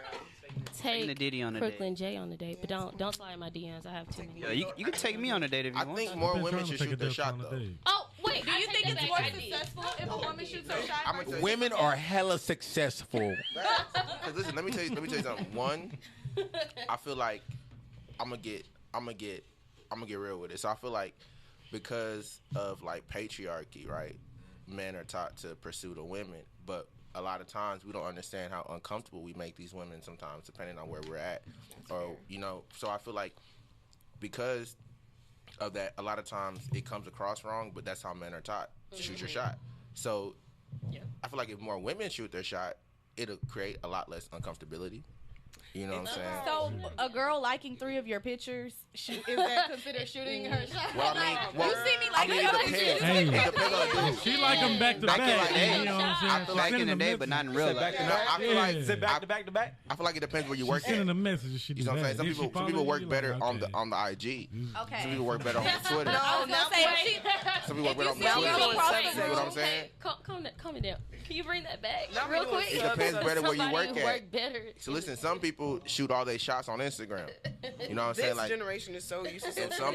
Taking the
take
Diddy on a
Brooklyn
date.
J on the date, but don't slide in my DMs. I have too many.
Yeah, you can take me on a date if you
I
want.
think
to.
more
I've been
women
trying to
should
take a
shoot their
date
shot
on a
though.
date.
Oh wait,
Do you think it's more successful if a woman shoots her shot? versus-
Women are hella successful.
Cause listen, let me tell you something. One, I feel like I'm gonna get real with it. So I feel like because of like patriarchy, right? Men are taught to pursue the women, but a lot of times we don't understand how uncomfortable we make these women sometimes, depending on where we're at, or So I feel like because of that, a lot of times it comes across wrong, but that's how men are taught. Shoot your shot. So I feel like if more women shoot their shot, it'll create a lot less uncomfortability. You know what I'm saying?
So a girl liking 3 of your pictures, is that considered shooting her shot?
Well, I mean,
you see me like
it depends.
Hey.
It depends on the dude.
She like them back to
Back
back.
in the day.
You know what I'm saying?
I feel
She's
like
Back in
sending
the
a
day, but not in
message.
real life.
No, I feel like
Yeah.
Sit back to back to back.
I feel like it depends where you
She's
work
sending
at.
a message. She
You know what I'm saying? Some
Did she
people
follow
work
you?
better
Like,
on the
okay.
IG.
Okay.
Some people work better on Twitter.
I was gonna say, if she,
Some people work better on
you see
Twitter.
a girl
You
across the
know what I'm
room,
saying?
Calm it down. Can you bring that back
Now we
real
doing
quick?
It depends better where you
Somebody
work
who
at.
work better.
So listen, some people shoot all their shots on Instagram. You know what I'm saying?
This
Like,
generation is so used to
and
social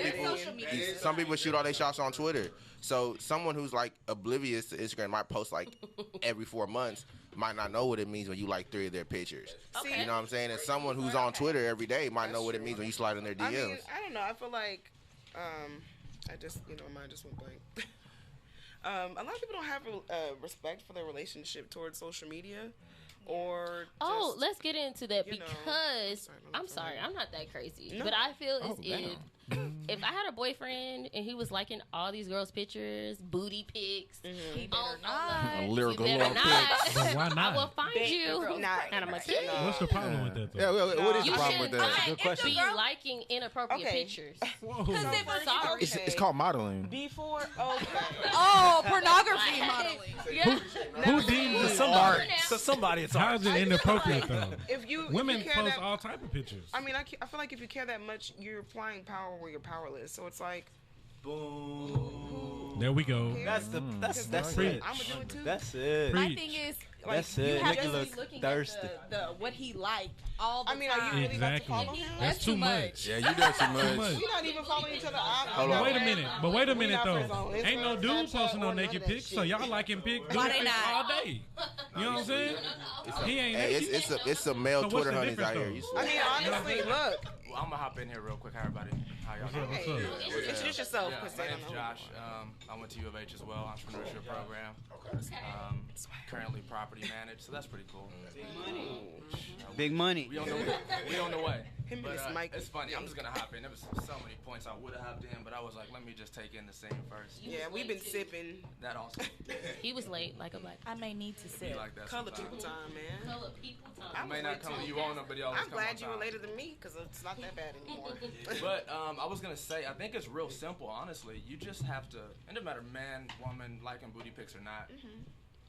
media.
some people shoot all their shots on Twitter. So someone who's like oblivious to Instagram might post like every 4 months, might not know what it means when you like 3 of their pictures.
Okay.
You know what I'm saying? And someone who's on Twitter every day might know what it means when you slide in their DMs.
I mean, I don't know. I feel like, I just, mine just went blank. A lot of people don't have respect for their relationship towards social media, or
Oh,
just,
let's get into that
you know,
because
sorry,
I'm sorry, I'm not that crazy,
No.
but I feel as
Oh, damn.
if I had a boyfriend and he was liking all these girls' pictures, booty pics,
he
on
better not.
A lyrical
you better
love
not.
But why
I
not?
will find you,
Not-
and I'm gonna kill you.
What's the problem with that though?
Yeah, what is the
You
problem with
shouldn't
that?
Good question.
be liking inappropriate
Okay.
pictures.
Whoa.
Sorry.
It's called modeling.
before. Okay.
Oh, pornography modeling.
Yeah.
Who deems
To
it?
somebody,
Now.
to somebody, it's
How
art.
is it inappropriate though?
If you
Women
if you care
post
that,
all type of pictures.
I mean, I feel like if you care that much, you're applying power where you're powerless. So it's like,
Boom.
There we go.
That's
Preach.
it.
I'm gonna do it too.
That's it.
My
Preach.
thing is,
That's
you
it.
have
Make
to
you
be
look
looking
thirsty.
at the what he liked all the
I mean,
time.
are you really about to
Exactly.
follow him?
That's too much.
Yeah, you doing too much.
much.
We're not even following each other.
Hold
But
on.
wait a minute. But wait a
We
minute
not friends
though.
on
Ain't no
Instagram,
dude
Snapchat,
posting no
or none
naked
of that
pics, so
shit.
y'all liking pics.
Why
Dude
they
pics
not?
all day. You know what I'm saying? He ain't
Hey,
naked.
it's some male
So what's
Twitter
the
honeys out here.
difference,
You
I mean, honestly, look.
Well, I'm gonna hop in here real quick. Hi, everybody. How y'all
What's up?
doing?
What's up?
Introduce yourself.
Yeah,
'Cause
my
they
name's
don't know.
Josh. I went to U of H as well, entrepreneurship program. Currently property managed, so that's pretty cool.
Big money.
We on the way. We on the way.
Him and
But,
this mic.
it's funny. I'm just gonna hop in. There was so many points I would have hopped in, but I was like, let me just take in the scene first.
Yeah, we've been sipping.
That also.
He was late, like a black.
I may need to
Be
sit.
like that
Color
sometimes.
people time, man.
Color people time.
I may not come to you on them, but y'all always
I'm
come on
glad you were
time.
later than me because it's not that bad anymore.
But I was gonna say, I think it's real simple. Honestly, you just have to. It doesn't matter, man, woman, liking booty pics or not.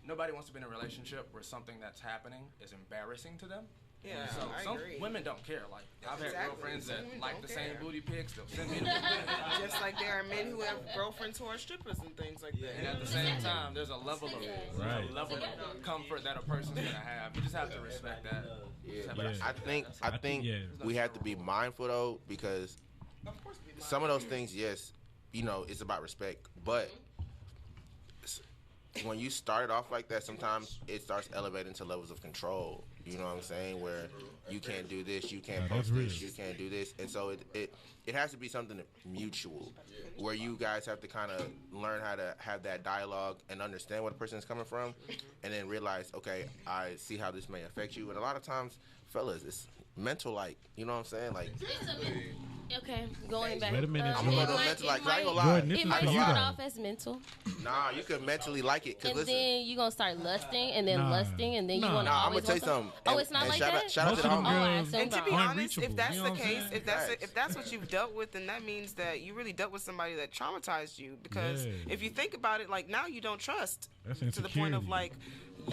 Nobody wants to be in a relationship where something that's happening is embarrassing to them.
Yeah,
So
I
some
agree.
women don't care. Like I've had
Exactly.
girlfriends that
Women
like
don't
the
care.
same booty pics. They'll send me.
Just like there are men who have girlfriends who are strippers and things like that.
And at the same time, there's a level of
Right.
comfort that a person's gonna have. You just have to respect that. You just have to
Yeah.
respect
I think
yeah.
we have to be mindful though, because some of those things, yes, you know, it's about respect, but when you start it off like that, sometimes it starts elevating to levels of control. You know what I'm saying? Where you can't do this, you can't
Yeah, that's
post this,
real.
you can't do this, and so it has to be something mutual, where you guys have to kind of learn how to have that dialogue and understand where the person is coming from, and then realize, okay, I see how this may affect you. And a lot of times, fellas, it's mental, like, you know what I'm saying, like.
Okay, going back.
Wait a minute,
It
Jordan.
Mental,
might-
like,
it
I ain't
might-
gonna lie.
Jordan, this
It
is
might
for you
start
though.
off as mental,
Nah, you can mentally like it, cause
and
listen.
then you gonna start lusting, and then
Nah.
lusting, and then you
Nah.
wanna
Nah, I'm
always
gonna tell you
want
something.
Oh,
And-
it's not
and
like
shout
that?
Out, shout out
Most
to the
of them
homie.
Oh, I
girls
assumed
And to be
so.
honest, if that's
You know
the
what I'm
case,
saying?
if that's what you've dealt with, then that means that you really dealt with somebody that traumatized you. Because
Yeah.
if you think about it, like now you don't trust
That's
to the point of
insecurity.
like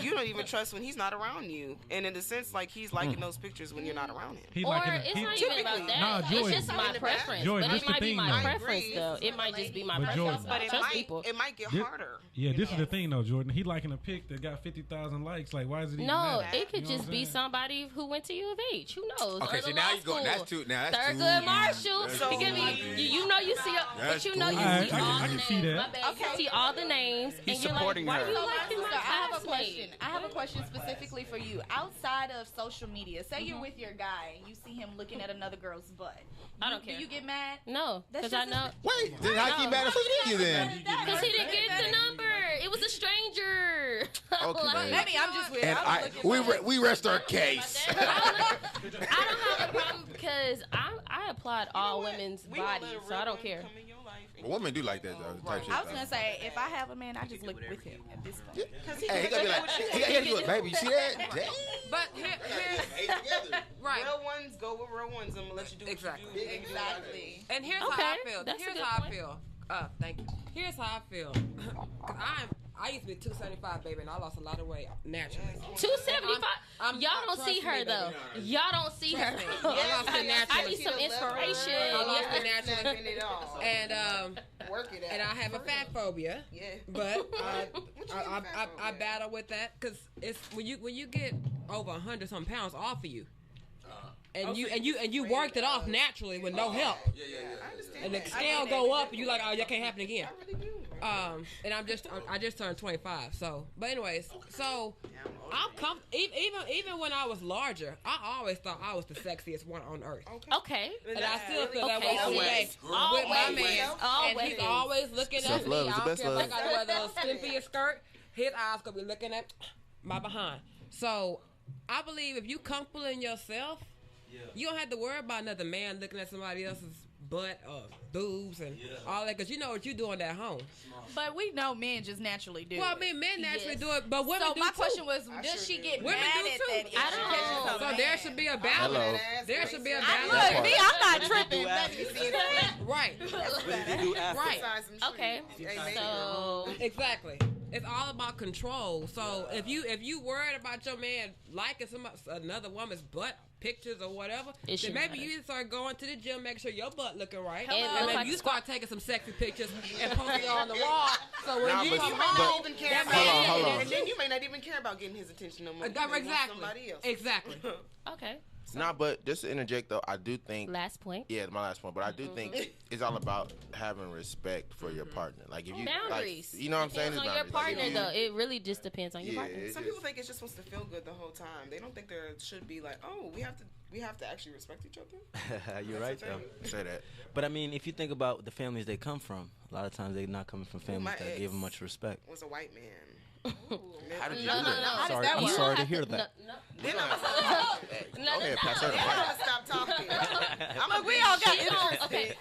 you don't even trust when he's not around you, and in a sense, like he's liking those pictures when you're not around him.
He
Or
liking
it's
he-
not even about that.
Nah, Joy,
it's just my preference.
Joy,
but
this
it
the
might be
thing,
my
though.
I
preference,
agree.
though. It might just be my
But
preference.
Jordan-
I
But
don't
it
trust
might
people.
get
Thi-
harder.
Yeah,
you
this is
know?
the thing though, Jordan. He liking a pic that got 50,000 likes. Like, why is it even
No,
matter?
it could
You know
just
what
be
I'm saying?
somebody who went to U of H. Who knows?
Okay,
Or
so
the
now
law
you go.
school.
That's too. Now that's
Thurgood
too.
Marshall.
that's
So-
You get me? You know you see, but
That's
you know you
cool.
see
I
all
can
the
see
names.
that.
My bad. You see all the names, and you're like,
supporting
why
her.
you
So, my
liking my
sister, I have a
classmate?
question. I have a question specifically for you. Outside of social media, say you're with your guy and you see him looking at another girl's butt.
I don't
Do
care.
you get mad?
No,
That's
because I
just
know.
Wait, then how can you matter for you then?
Because he didn't get the number. It was a stranger.
Okay,
Like,
babe.
Maybe I'm just weird.
And
I was looking for-
we rest our case.
I don't have a problem because I applaud all women's
We won't
bodies,
let a
so
real
I don't
one
care.
come in your life and-
Women do like that though. Type shit.
I was gonna say, if I have a man, I just look with him at this point.
Hey, he gonna be like, he gotta do it, baby. You see that? Damn.
But right.
Real ones go with real ones. I'm gonna let you do what
Exactly.
you do.
Exactly.
And here's
Okay,
how I feel.
that's a
Here's
good
how I
point.
feel. Thank you. Here's how I feel. 'Cause I used to be 275, baby, and I lost a lot of weight naturally.
275.
I'm-
Y'all don't
trust
see
me,
her
baby.
though. Y'all don't see her.
Trust me. I lost it naturally.
I need some inspiration.
I lost
Yeah.
it naturally.
Snapping it all.
And
Work it out.
and I have a fat phobia.
Yeah.
But
What you mean fat
I
phobia?
battle with that because it's when you get over 100 some pounds off of you, and you worked it off naturally with no help,
I understand
and the
that.
scale go up, and you like, oh, that can't happen again.
I really do.
And I just turned 25. So, but anyways, so I'm even when I was larger, I always thought I was the sexiest one on earth.
Okay.
And I still feel that
Okay,
way today
always.
with my
Always.
man. And
Always.
he's always looking at me.
Self-love
I
is the
don't
best
care if I
love.
gotta wear the skimpiest skirt. His eyes gonna be looking at my behind. So I believe if you comfortable in yourself, you don't have to worry about another man looking at somebody else's butt or boobs and all that, because you know what you're doing at home.
But we know men just naturally do.
Well, I
it.
mean, men naturally
Yes.
do it, but women
So
do
my
too.
question was, does she get
Women
mad
do
at
too.
that? if
I
she
don't-
catches a
So
man?
there should be a balance.
Hello.
There should be a
I
balance.
look, me, I'm not tripping.
Right. Right.
Size some
Okay.
trees. Hey, maybe.
So
Exactly. it's all about control. So if you worried about your man liking another woman's butt pictures or whatever, then maybe you need to start going to the gym, make sure your butt looking right, and maybe you start taking some sexy pictures and posting it on the wall. So when you come home,
hold on. And then you may not even care about getting his attention no more.
Exactly.
Somebody else.
Exactly.
Okay.
Nah, but just to interject though, I do think
last point.
Yeah, my last point. But I do think it's all about having respect for your partner. Like if you
boundaries,
like, you know what I'm saying?
Depends on your partner though. It really just depends on your partner.
Some people think it's just supposed to feel good the whole time. They don't think there should be like, oh, we have to actually respect each other.
You're right though.
Say that.
But I mean, if you think about the families they come from, a lot of times they're not coming from families that give them much respect.
Was a white man.
How did you
No.
I'm sorry to hear that.
Then I'm
Go ahead, pass her the mic.
gonna stop talking.
We all got interested.
Okay.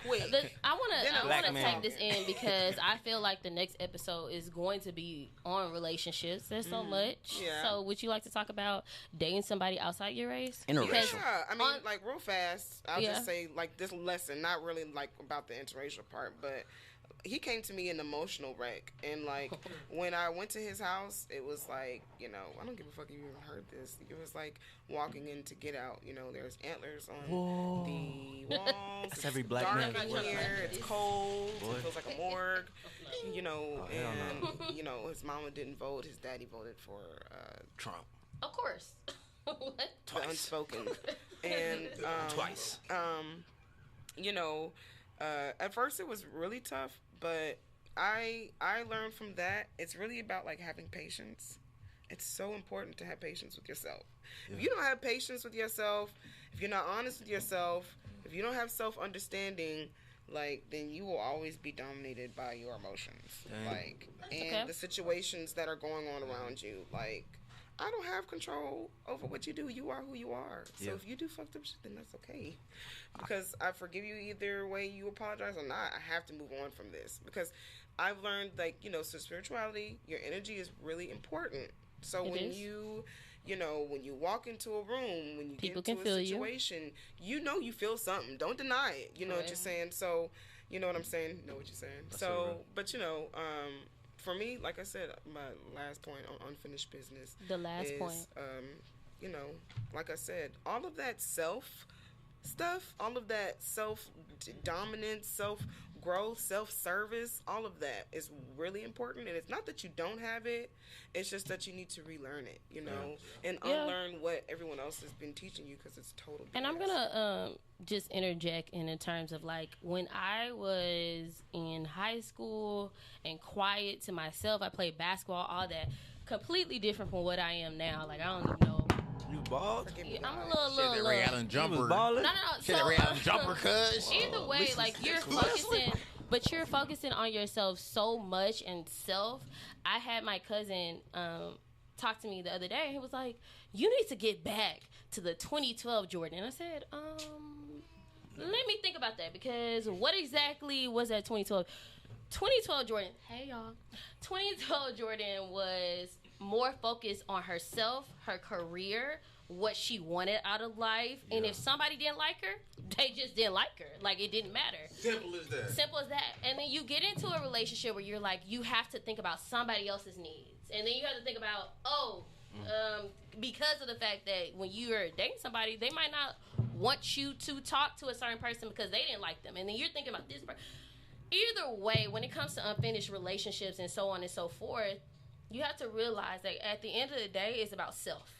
I want to
man.
take this in because I feel like the next episode is going to be on relationships. There's so much.
Yeah.
So would you like to talk about dating somebody outside your race?
Interracial.
Yeah, I mean, like real fast, I'll just say like this lesson, not really like about the interracial part, but he came to me an emotional wreck, and like when I went to his house, it was like, you know, I don't give a fuck if you even heard this. It was like walking in to Get Out. You know, there's antlers on the walls.
That's every black
dark
man.
in here. It's cold. It feels like a morgue. You know, and you know, his mama didn't vote. His daddy voted for
Trump.
Of course. What?
The unspoken. And
Twice.
You know, at first it was really tough, but I learned from that it's really about like having patience. It's so important to have patience with yourself. Yeah. If you don't have patience with yourself, if you're not honest with yourself, if you don't have self-understanding, like, then you will always be dominated by your emotions. Dang. Like, and the situations that are going on around you. Like, I don't have control over what you do. You are who you are. So if you do fucked up shit, then that's okay. Because I forgive you either way you apologize or not. I have to move on from this. Because I've learned, like, you know, so spirituality, your energy is really important. So when you know, when you walk into a room, when you
People
get into a situation, you know you feel something. Don't deny it. You know what you're saying? So, you know what I'm saying? Know what you're saying? That's so, but, you know, for me, like I said, my last point on unfinished business.
The last point.
You know, like I said, all of that self stuff, all of that self-dominance, self-growth, self-service, all of that is really important. And it's not that you don't have it. It's just that you need to relearn it, you know, and unlearn what everyone else has been teaching you because it's total BS.
And I'm going to just interject in terms of, like, when I was in high school and quiet to myself, I played basketball, all that, completely different from what I am now. Like, I don't even know.
You balled?
I'm a little.
Shit, Ray Allen jumper.
No.
Shit, Ray Allen jumper, cuz.
Either way, like, you're focusing, but you're focusing on yourself so much and self. I had my cousin talk to me the other day, and he was like, "You need to get back to the 2012 Jordan." And I said, let me think about that, because what exactly was that 2012? 2012 Jordan. Hey, y'all. 2012 Jordan was more focused on herself, her career, what she wanted out of life. Yeah. And if somebody didn't like her, they just didn't like her. Like, it didn't matter.
Simple as that.
Simple as that. And then you get into a relationship where you're like, you have to think about somebody else's needs. And then you have to think about, because of the fact that when you are dating somebody, they might not want you to talk to a certain person because they didn't like them. And then you're thinking about this person. Either way, when it comes to unfinished relationships and so on and so forth, you have to realize that at the end of the day, it's about self.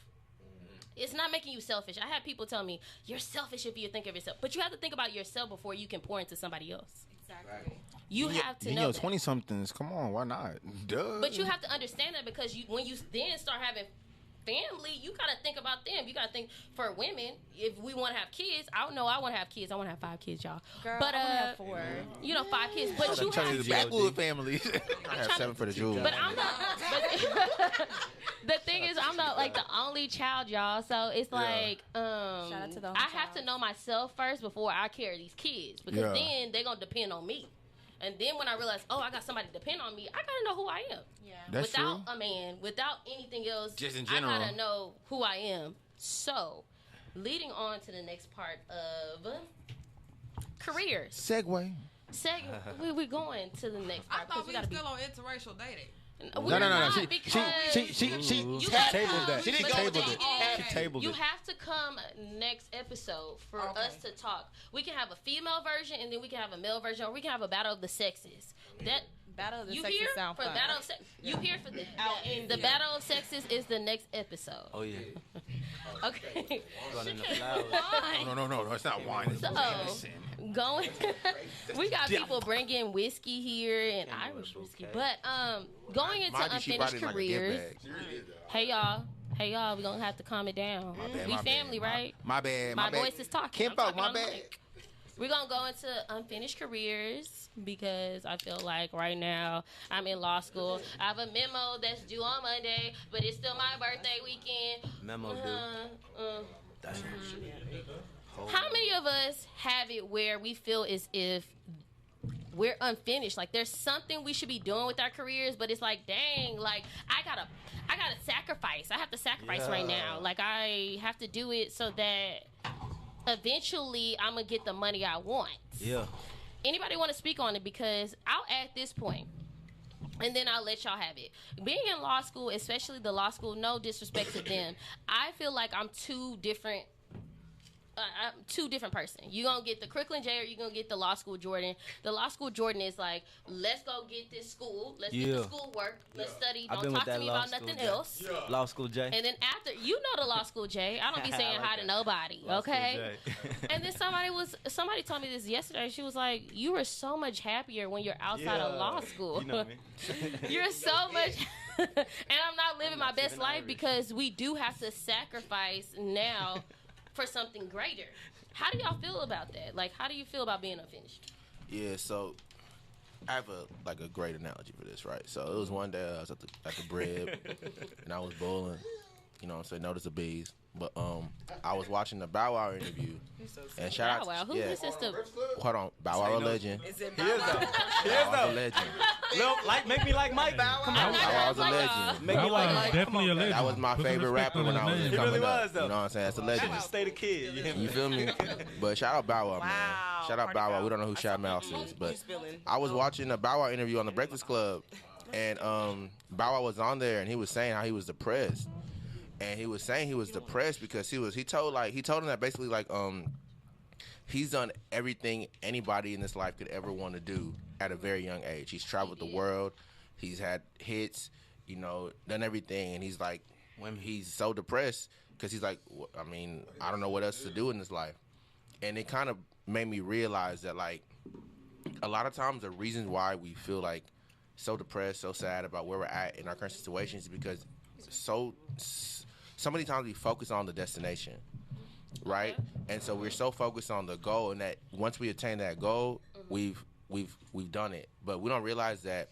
It's not making you selfish. I have people tell me, you're selfish if you think of yourself. But you have to think about yourself before you can pour into somebody else.
Exactly.
You have to know
20-somethings, come on, why not? Duh.
But you have to understand that, because when you then start having family, you gotta think about them. You gotta think, for women, if we want to have kids, I know I want to have kids. I want to have 5 kids, y'all.
Girl,
but
I want to have 4.
You know, 5 kids. But you have
the backwood family.
I have 7 for the jewels.
But I'm not. But the thing is, I'm not like the only child, y'all. So it's like,
shout out to the
I have to know myself first before I carry these kids, because then they're gonna depend on me. And then when I realize, I got somebody to depend on me, I gotta know who I am. Yeah.
That's
without
true.
a man, without anything else,
just in general,
I gotta know who I am. So, leading on to the next part of careers.
Segue.
We're going to the next part.
I thought we were still on interracial dating.
No. She
tabled that.
She didn't
She
go with
tabled
it.
it. She tabled
You
it.
have to come next episode for us to talk. We can have a female version, and then we can have a male version, or we can have a battle of the sexes. That
Battle of the
you
Sexes
here
sound
for
fun.
battle of sex? You here for that? The battle of sexes is the next episode.
Oh yeah.
Okay.
Running the flowers.
No, it's not wine. It's
So, going, we got people bringing whiskey here and Irish whiskey, but going into
Mind you, she brought
unfinished
it in like a gift
careers.
bag.
Hey y'all, we gonna have to calm it down.
bad,
We
my
family,
bad.
right?
My bad.
My
bad.
voice is talking.
Kim
I'm
Folk,
talking
my
on the
bad.
mic. We're gonna go into unfinished careers because I feel like right now I'm in law school. I have a memo that's due on Monday, but it's still my birthday weekend.
Memo due.
How many of us have it where we feel as if we're unfinished? Like there's something we should be doing with our careers, but it's like, dang, like I gotta sacrifice. I have to sacrifice right now. Like I have to do it so that eventually I'm gonna get the money I want.
Yeah.
Anybody want to speak on it? Because I'll add this point, and then I'll let y'all have it. Being in law school, especially the law school, no disrespect to them, I feel like I'm two different person. You're going to get the Crooklyn J or you're going to get the law school Jordan. The law school Jordan is like, let's go get this school. Let's get the school work. Let's study.
I've
Don't
been
talk
with
to me
that law
about nothing
school
else.
Law school J.
And then after, you know the law school J. I don't be saying
like
hi to
that.
nobody,
Law school
okay?
J.
And then somebody told me this yesterday. She was like, you were so much happier when you're outside of law school.
You know me.
You're so much and I'm not living my best life because we do have to sacrifice now for something greater. How do y'all feel about that? Like, how do you feel about being unfinished?
Yeah, so I have a great analogy for this, right? So it was one day I was at the bread and I was bowling. You know what I'm saying? Notice the bees. But I was watching the Bow Wow interview. And shout out
Bow Wow. Who listens to?
Hold on. Bow Wow a legend.
Is it
He is though. He is
Bow Wow a
though.
legend.
Make me like Mike. Come
I'm
on.
not
Bow Wow's a
like
legend.
y'all.
Make me
Bow
like
Wow
Mike.
is definitely a legend.
That was my
Put some
favorite
respect
rapper
on
when
his
I was
name.
He
coming
really
up.
was, though.
You know what I'm saying? That's a legend.
Just stay the kid. You hear me?
You feel me? But shout out Bow Wow, man.
Wow.
Shout out Bow Wow. We don't know who Shad Mouse is, but I was watching a Bow Wow interview on the Breakfast Club, and Bow Wow was on there, and he was saying how he was depressed, and he was saying he was depressed because he told him that basically like he's done everything anybody in this life could ever want to do at a very young age. He's traveled the world, he's had hits, you know, done everything, and he's like, when he's so depressed because he's like, I mean, I don't know what else to do in this life, and it kind of made me realize that like a lot of times the reasons why we feel like so depressed, so sad about where we're at in our current situations is because so many times we focus on the destination, right? And so we're so focused on the goal, and that once we attain that goal, we've done it. But we don't realize that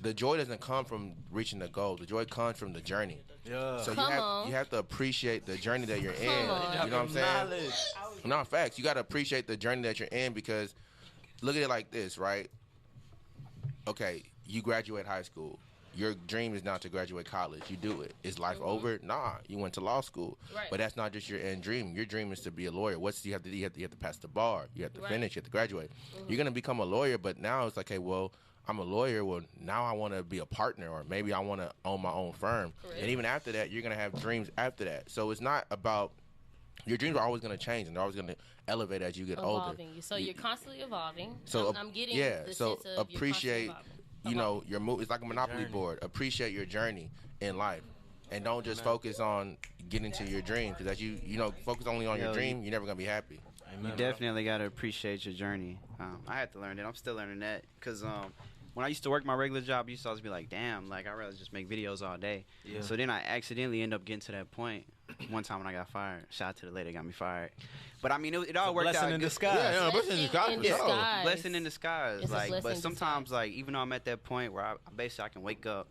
the joy doesn't come from reaching the goal. The joy comes from the journey.
Yeah.
So
Come
you have to appreciate the journey that you're in.
on.
You know what I'm saying? No, facts. You got to appreciate the journey that you're in because look at it like this, right? Okay, you graduate high school. Your dream is not to graduate college. You do it. Is life over? Nah. You went to law school.
Right.
But that's not just your end dream. Your dream is to be a lawyer. What's you have to do? You have to pass the bar. You have to finish. You have to graduate. You're gonna become a lawyer, but now it's like, hey, well, I'm a lawyer. Well, now I want to be a partner, or maybe I want to own my own firm.
Correct.
And even after that, you're gonna have dreams after that. So it's not about your dreams are always gonna change, and they're always gonna elevate as you get older.
Evolving. So you're constantly evolving.
So
I'm getting
yeah.
the
So
sense of you're
appreciate,
constantly
you know, your move. It's like a Monopoly board. Appreciate your journey in life, and don't just focus on getting to your dream. Because as you focus only on your dream, you're never gonna be happy.
You definitely got to appreciate your journey. I had to learn that. I'm still learning that because when I used to work my regular job, I used to always be like, damn, like, I'd rather just make videos all day.
Yeah.
So then I accidentally end up getting to that point one time when I got fired. Shout out to the lady that got me fired. But, I mean, it all worked out.
Blessing in disguise.
Yeah, blessing in disguise. for sure.
Blessing in disguise.
It's a
Like,
blessing
but
in
sometimes, like, even though I'm at that point where I basically I can wake up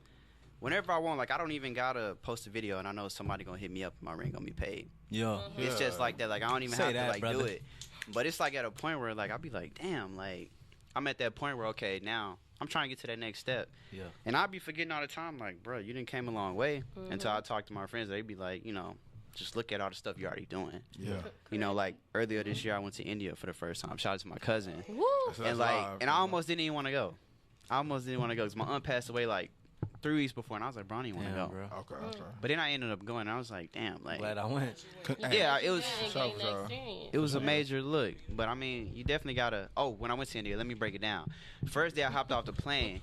whenever I want. Like, I don't even got to post a video, and I know somebody going to hit me up and my rent going to be paid.
Yeah.
It's just like that. Like, I don't even
Say
have
that,
to, like,
brother.
do it. But it's, like, at a point where, like, I'll be like, damn, like, I'm at that point where, okay, now I'm trying to get to that next step.
Yeah.
And I'll be forgetting all the time, like, bro, you didn't came a long way. Until I talk to my friends, they'd be like, you know, just look at all the stuff you're already doing.
Yeah.
You know, like, earlier this year, I went to India for the first time. Shout out to my cousin.
Woo.
And, like, and I almost didn't even want to go. I almost didn't want to go because my aunt passed away, like, 3 weeks before, and I was like, bro, I don't even want to go.
Bro.
Okay.
But then I ended up going, and I was like, damn, like,
Glad I went.
yeah, it was.
So.
It was a major look, but I mean, you definitely gotta. Oh, when I went to India, let me break it down. First day I hopped off the plane.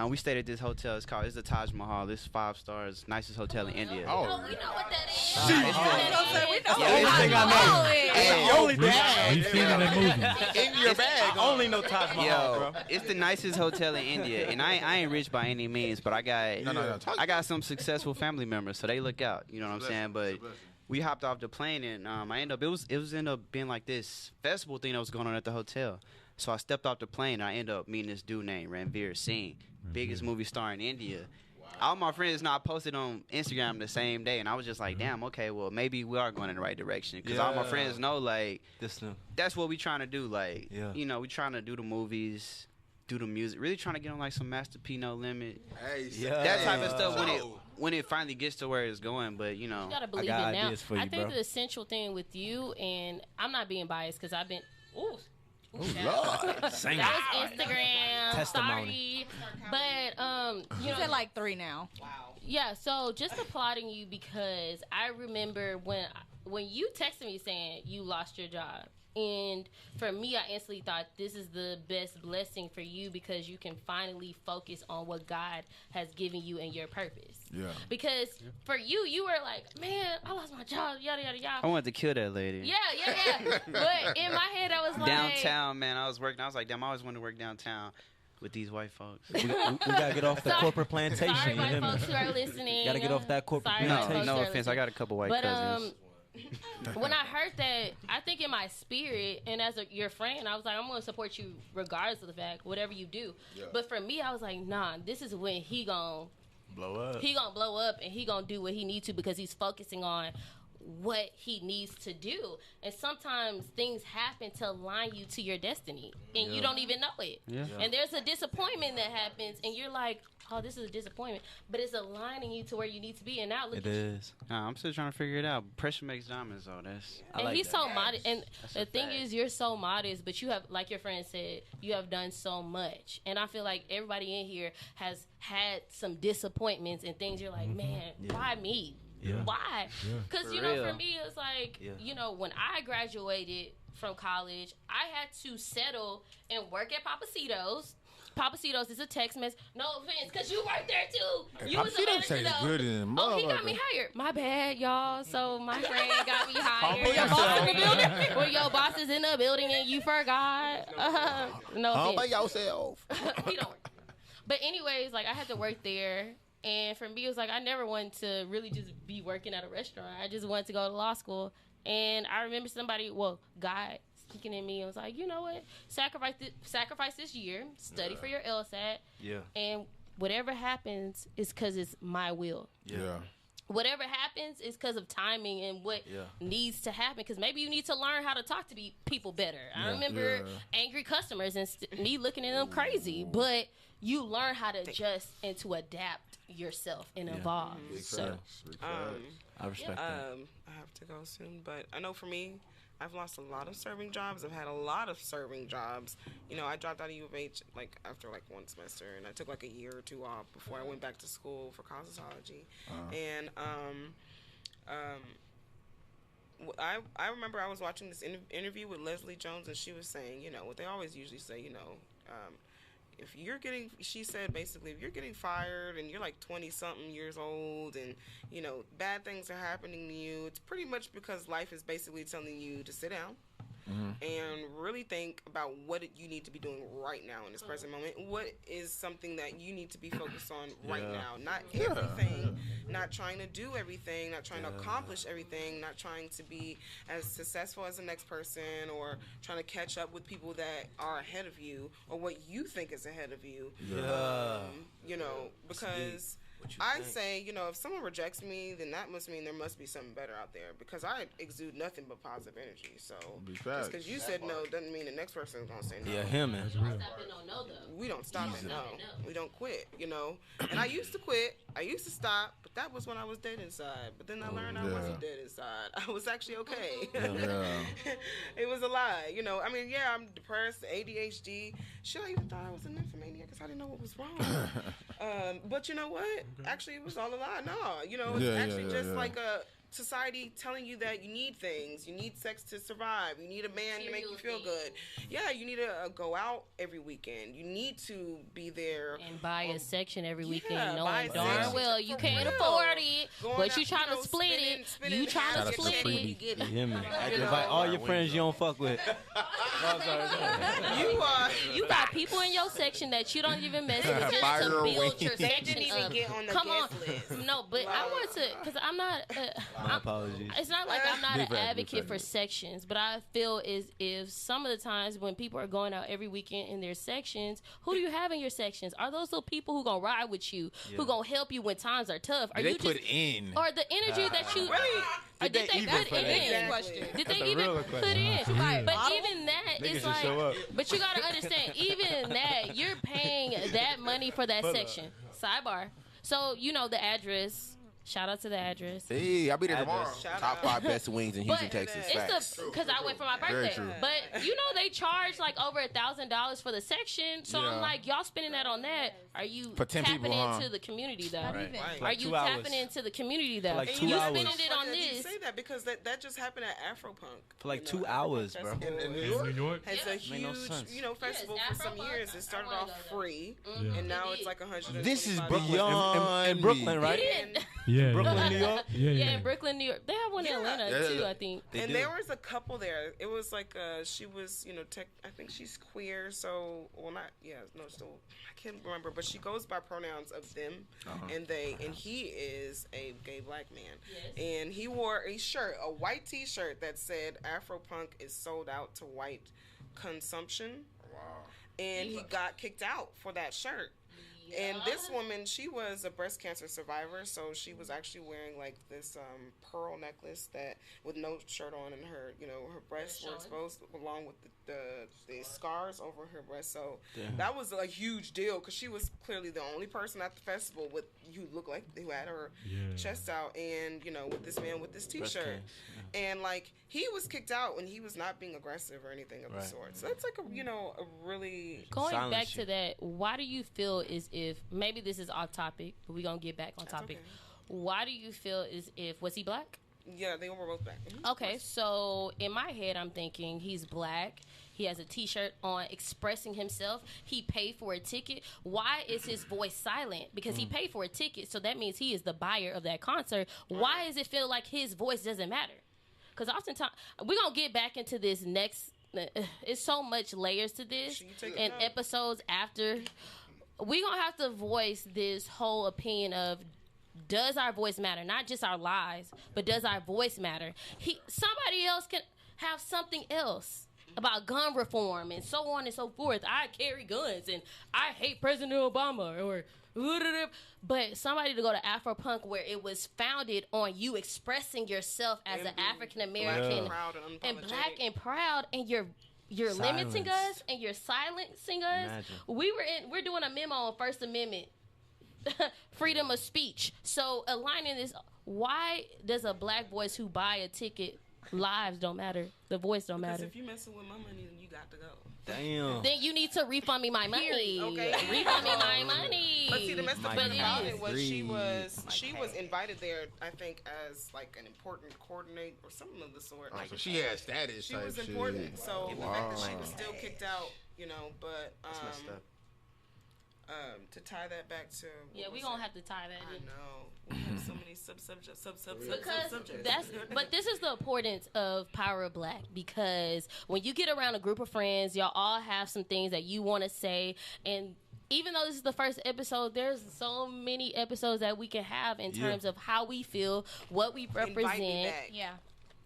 We stayed at this hotel. It's the Taj Mahal. This 5 stars, nicest hotel in India.
Oh, we know what that is.
We've seen it in movies.
In your bag.
I only know Taj Mahal, bro.
It's the nicest hotel in India, and I ain't rich by any means, but I got
No.
I got some successful family members, so they look out. You know what I'm saying? But we hopped off the plane, and I ended up it was ended up being like this festival thing that was going on at the hotel. So I stepped off the plane, and I ended up meeting this dude named Ranveer Singh, biggest movie star in India. All my friends now posted on Instagram the same day, and I was just like, damn, okay, well, maybe we are going in the right direction. Because all my friends know, like, that's what we trying to do. Like, you know, we trying to do the movies, do the music, really trying to get on, like, some Master P No Limit. That type of stuff when it finally gets to where it's going. But, you know.
You got to believe it now. I think the essential thing with you, and I'm not being biased because I've been,
Lord.
that was Instagram testimony. But you know,
said like 3 now.
Wow. Yeah, so just applauding you because I remember when you texted me saying you lost your job. And for me, I instantly thought this is the best blessing for you because you can finally focus on what God has given you and your purpose.
Yeah.
Because for you, you were like, man, I lost my job, yada, yada, yada.
I wanted to kill that lady.
Yeah. But in my head, I was like...
Downtown, man. I was like, damn, I always wanted to work downtown with these white folks.
we got to get off the corporate plantation.
Sorry, white folks who are listening.
Got to get off that corporate plantation.
No offense. I got a couple white cousins.
When I heard that, I think in my spirit, and as your friend, I was like, I'm going to support you regardless of the fact, whatever you do. Yeah. But for me, I was like, nah, this is when he going to blow up. He going to blow up, and he going to do what he needs to because he's focusing on what he needs to do. And sometimes things happen to align you to your destiny, and you don't even know it. Yeah. And there's a disappointment that happens, and you're like, oh, this is a disappointment, but it's aligning you to where you need to be. And now look,
it is.
I'm still trying to figure it out. Pressure makes diamonds, though.
And he's so modest. And the thing is, you're so modest, but you have, like your friend said, you have done so much. And I feel like everybody in here has had some disappointments and things. You're like, man, why me? Yeah. Why? Because, you know, for me, it's like, you know, when I graduated from college, I had to settle and work at Papacitos. Papacitos is a Tex Mex. No offense, because you worked there too. You was a manager, though. Good in he got me hired. My bad, y'all. So my friend got me hired. Your boss in the building? When your boss is in the building and you forgot. No offense.
By yourself.
He don't work. But anyways, like, I had to work there. And for me, it was like I never wanted to really just be working at a restaurant. I just wanted to go to law school. And I remember God speaking in me and was like, you know what? Sacrifice this year. Study for your LSAT. Yeah. And whatever happens is because it's my will. Yeah. Whatever happens is because of timing and what needs to happen. Because maybe you need to learn how to talk to people better. I remember angry customers and me looking at them crazy. But you learn how to adjust and to adapt yourself and evolve. So,
I respect that.
I have to go soon, but I know for me, I've lost a lot of serving jobs. I've had a lot of serving jobs. You know, I dropped out of U of H like after like 1 semester, and I took like a year or 2 off before I went back to school for cosmetology. And I remember I was watching this interview with Leslie Jones, and she was saying, you know, what they always usually say, you know, she said basically, if you're getting fired and you're like 20-something years old and, you know, bad things are happening to you, it's pretty much because life is basically telling you to sit down and really think about what you need to be doing right now in this present moment. What is something that you need to be focused on right now? Not everything, not trying to do everything, not trying to accomplish everything, not trying to be as successful as the next person or trying to catch up with people that are ahead of you or what you think is ahead of you. You know, because I say, you know, if someone rejects me, then that must mean there must be something better out there because I exude nothing but positive energy. So just because you said no doesn't mean the next person is gonna say no.
Yeah, him man.
We don't stop at no. We don't quit. You know. And I used to quit. I used to stop, but that was when I was dead inside. But then I learned I wasn't dead inside. I was actually okay. It was a lie. You know. I mean, yeah, I'm depressed, ADHD. Shit, I even thought I was an nymphomaniac because I didn't know what was wrong. But you know what? Actually, it was all a lie. No, you know, it's actually just like a society telling you that you need things. You need sex to survive. You need a man to make you feel good. Yeah, you need to go out every weekend. You need to be there
and buy a section every weekend, knowing darn well you can't afford it, but you trying to split it. You trying to split it.
Yeah, man. Invite all your friends you don't fuck with.
You got people in your section that you don't even mess with just to build your section up. Come on, no, but I want to because I'm not.
My apologies.
It's not like I'm not an advocate for sections, but I feel is if some of the times when people are going out every weekend in their sections, who do you have in your sections? Are those the people who gonna ride with you, who gonna help you when times are tough? Are
they
you
put in
or the energy that you? Or did they put in? Did they even put in? But even that, it's like. But you gotta understand, even that you're paying that money for that section. Sidebar. So you know the address. Shout out to the address.
Hey, I'll be there tomorrow. Top 5 best wings in Houston, Texas.
It's because I went for my birthday. But you know they charge like over $1,000 for the section. So I'm like, y'all spending that on that? Are you tapping into the community though?
Right.
Are you tapping into the community though?
Like
2
you
hours. Spending it on this?
You say that because that just happened at Afropunk
for like 2 hours, bro.
In New York, it's a huge festival for some years. It started off free, and now it's like $100.
This is beyond
in Brooklyn, right?
Yeah,
Brooklyn, New York.
Yeah, in Brooklyn, New York. They have one in Atlanta too, I think.
And there was a couple there. It was like she was, I think she's queer. So, still I can't remember, but she goes by pronouns of them and they, and he is a gay black man. Yes. And he wore a white T-shirt that said Afropunk is sold out to white consumption. Wow. And he got kicked out for that shirt. And this woman, she was a breast cancer survivor, so she was actually wearing like this pearl necklace that with no shirt on, and her breasts were exposed along with the scars over her breast. So that was a huge deal because she was clearly the only person at the festival who had her chest out, and with this man with this T-shirt, and like he was kicked out when he was not being aggressive or anything of the sort. So that's like a really
going back to that. Why do you feel as if maybe this is off topic, but we're gonna get back on topic? Okay. Why do you feel as if was he black?
Yeah, they were both black. Mm-hmm.
Okay, so in my head, I'm thinking he's black. He has a T-shirt on expressing himself. He paid for a ticket. Why is his voice silent? Because he paid for a ticket, so that means he is the buyer of that concert. Why does it feel like his voice doesn't matter? Because oftentimes, we're going to get back into this next. It's so much layers to this. And episodes after, we're going to have to voice this whole opinion of, does our voice matter? Not just our lives, but does our voice matter? Somebody else can have something else about gun reform and so on and so forth. I carry guns and I hate President Obama or but somebody to go to Afropunk where it was founded on you expressing yourself as an African American and black and proud, and you're limiting us and you're silencing us. Imagine. We're doing a memo on First Amendment freedom of speech. So aligning this, why does a black voice who buy a ticket, lives don't matter, the voice don't matter?
Because if you messing with my money, then you got to go.
Damn.
Then you need to refund me my money. Okay. Refund me my money.
But see, the messed up thing about it was she was invited there, I think, as like an important coordinator or something of the sort.
Like, so she had status.
She was important. Shit. So the fact that she was still kicked out, but
that's messed up.
To tie that back to
we're gonna have to tie that in.
I know. We have so many subjects.
But this is the importance of Power of Black, because when you get around a group of friends, y'all all have some things that you want to say, and even though this is the first episode, there's so many episodes that we can have in terms of how we feel, what we represent.
Yeah.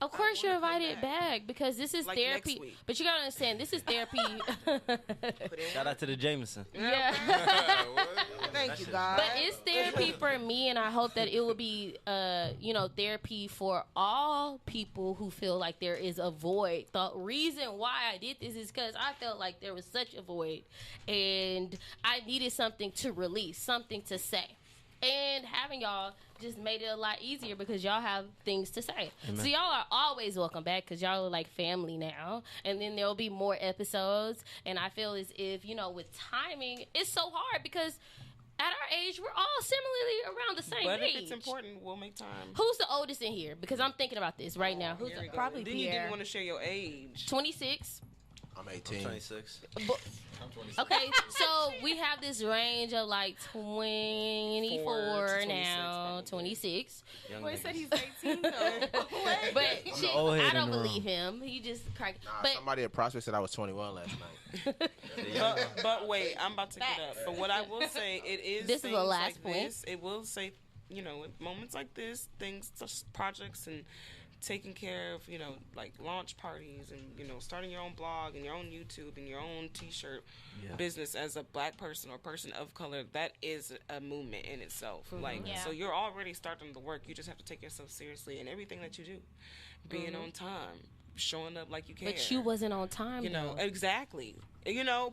Of course you're invited back because this is therapy. But you gotta understand, this is therapy.
Shout out to the Jameson.
Yeah.
Thank you, God.
But it's therapy for me, and I hope that it will be, therapy for all people who feel like there is a void. The reason why I did this is because I felt like there was such a void, and I needed something to release, something to say. And having y'all just made it a lot easier because y'all have things to say. Amen. So y'all are always welcome back because y'all are like family now. And then there'll be more episodes. And I feel as if, with timing, it's so hard because at our age, we're all similarly around the same age.
But if it's important, we'll make time.
Who's the oldest in here? Because I'm thinking about this right now. Who's
probably
Then
Pierre.
You didn't want to share your age.
26.
I'm 18.
I'm 26.
I'm 26.
Okay, so we have this range of like 24 now, 26.
Boy said he's 18 though.
But shit, I don't believe him. He just cracked. But
Somebody at Prospect said I was 21 last night.
but wait, I'm about to get up. But what I will say, it is.
This is the last point.
This, it will say, moments like this, things, projects, and taking care of, like launch parties and, starting your own blog and your own YouTube and your own t-shirt business as a black person or person of color, that is a movement in itself. So you're already starting the work. You just have to take yourself seriously in everything that you do. Being on time, showing up like you care.
But you wasn't on time,
Exactly.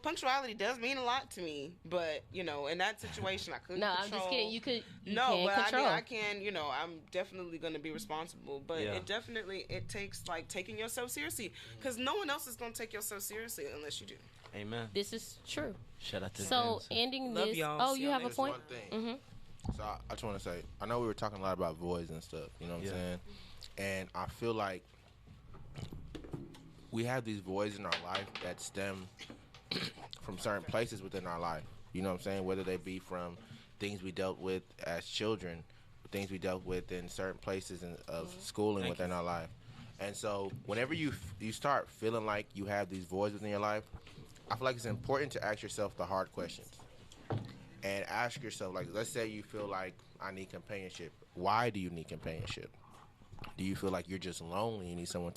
Punctuality does mean a lot to me, but in that situation, I couldn't.
No,
control.
I'm just kidding. You could.
I can. I'm definitely gonna be responsible, but it takes like taking yourself seriously because no one else is gonna take yourself seriously unless you do.
Amen.
This is true.
Shout out to
So ending
Love
this.
y'all.
Oh, you have a point.
One thing. So I just want to say, I know we were talking a lot about voids and stuff. You know what I'm saying? And I feel like we have these voids in our life that stem from certain places within our life. You know what I'm saying? Whether they be from things we dealt with as children, things we dealt with in certain places of schooling within our life. And so whenever you start feeling like you have these voids within your life, I feel like it's important to ask yourself the hard questions. And ask yourself, like, let's say you feel like I need companionship. Why do you need companionship? Do you feel like you're just lonely? You need someone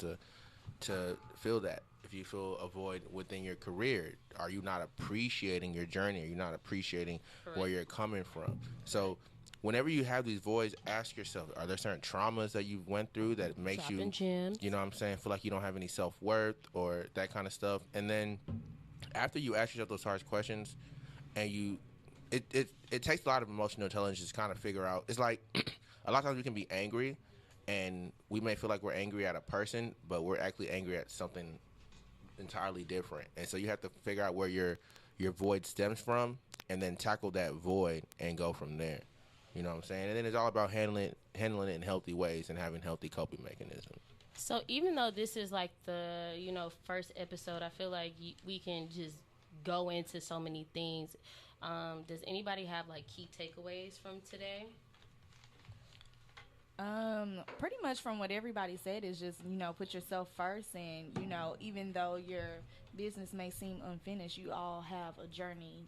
to feel that. If you feel a void within your career, are you not appreciating your journey? Are you not appreciating where you're coming from? So whenever you have these voids, ask yourself, are there certain traumas that you went through that makes you, you know what I'm saying, feel like you don't have any self-worth or that kind of stuff? And then after you ask yourself those hard questions and it takes a lot of emotional intelligence to kind of figure out. It's like a lot of times we can be angry and we may feel like we're angry at a person, but we're actually angry at something entirely different. And so you have to figure out where your void stems from and then tackle that void and go from there. You know what I'm saying? And then it's all about handling it in healthy ways and having healthy coping mechanisms.
So even though this is like the, first episode, I feel like we can just go into so many things. Does anybody have like key takeaways from today?
Pretty much from what everybody said is just, put yourself first and, even though your business may seem unfinished, you all have a journey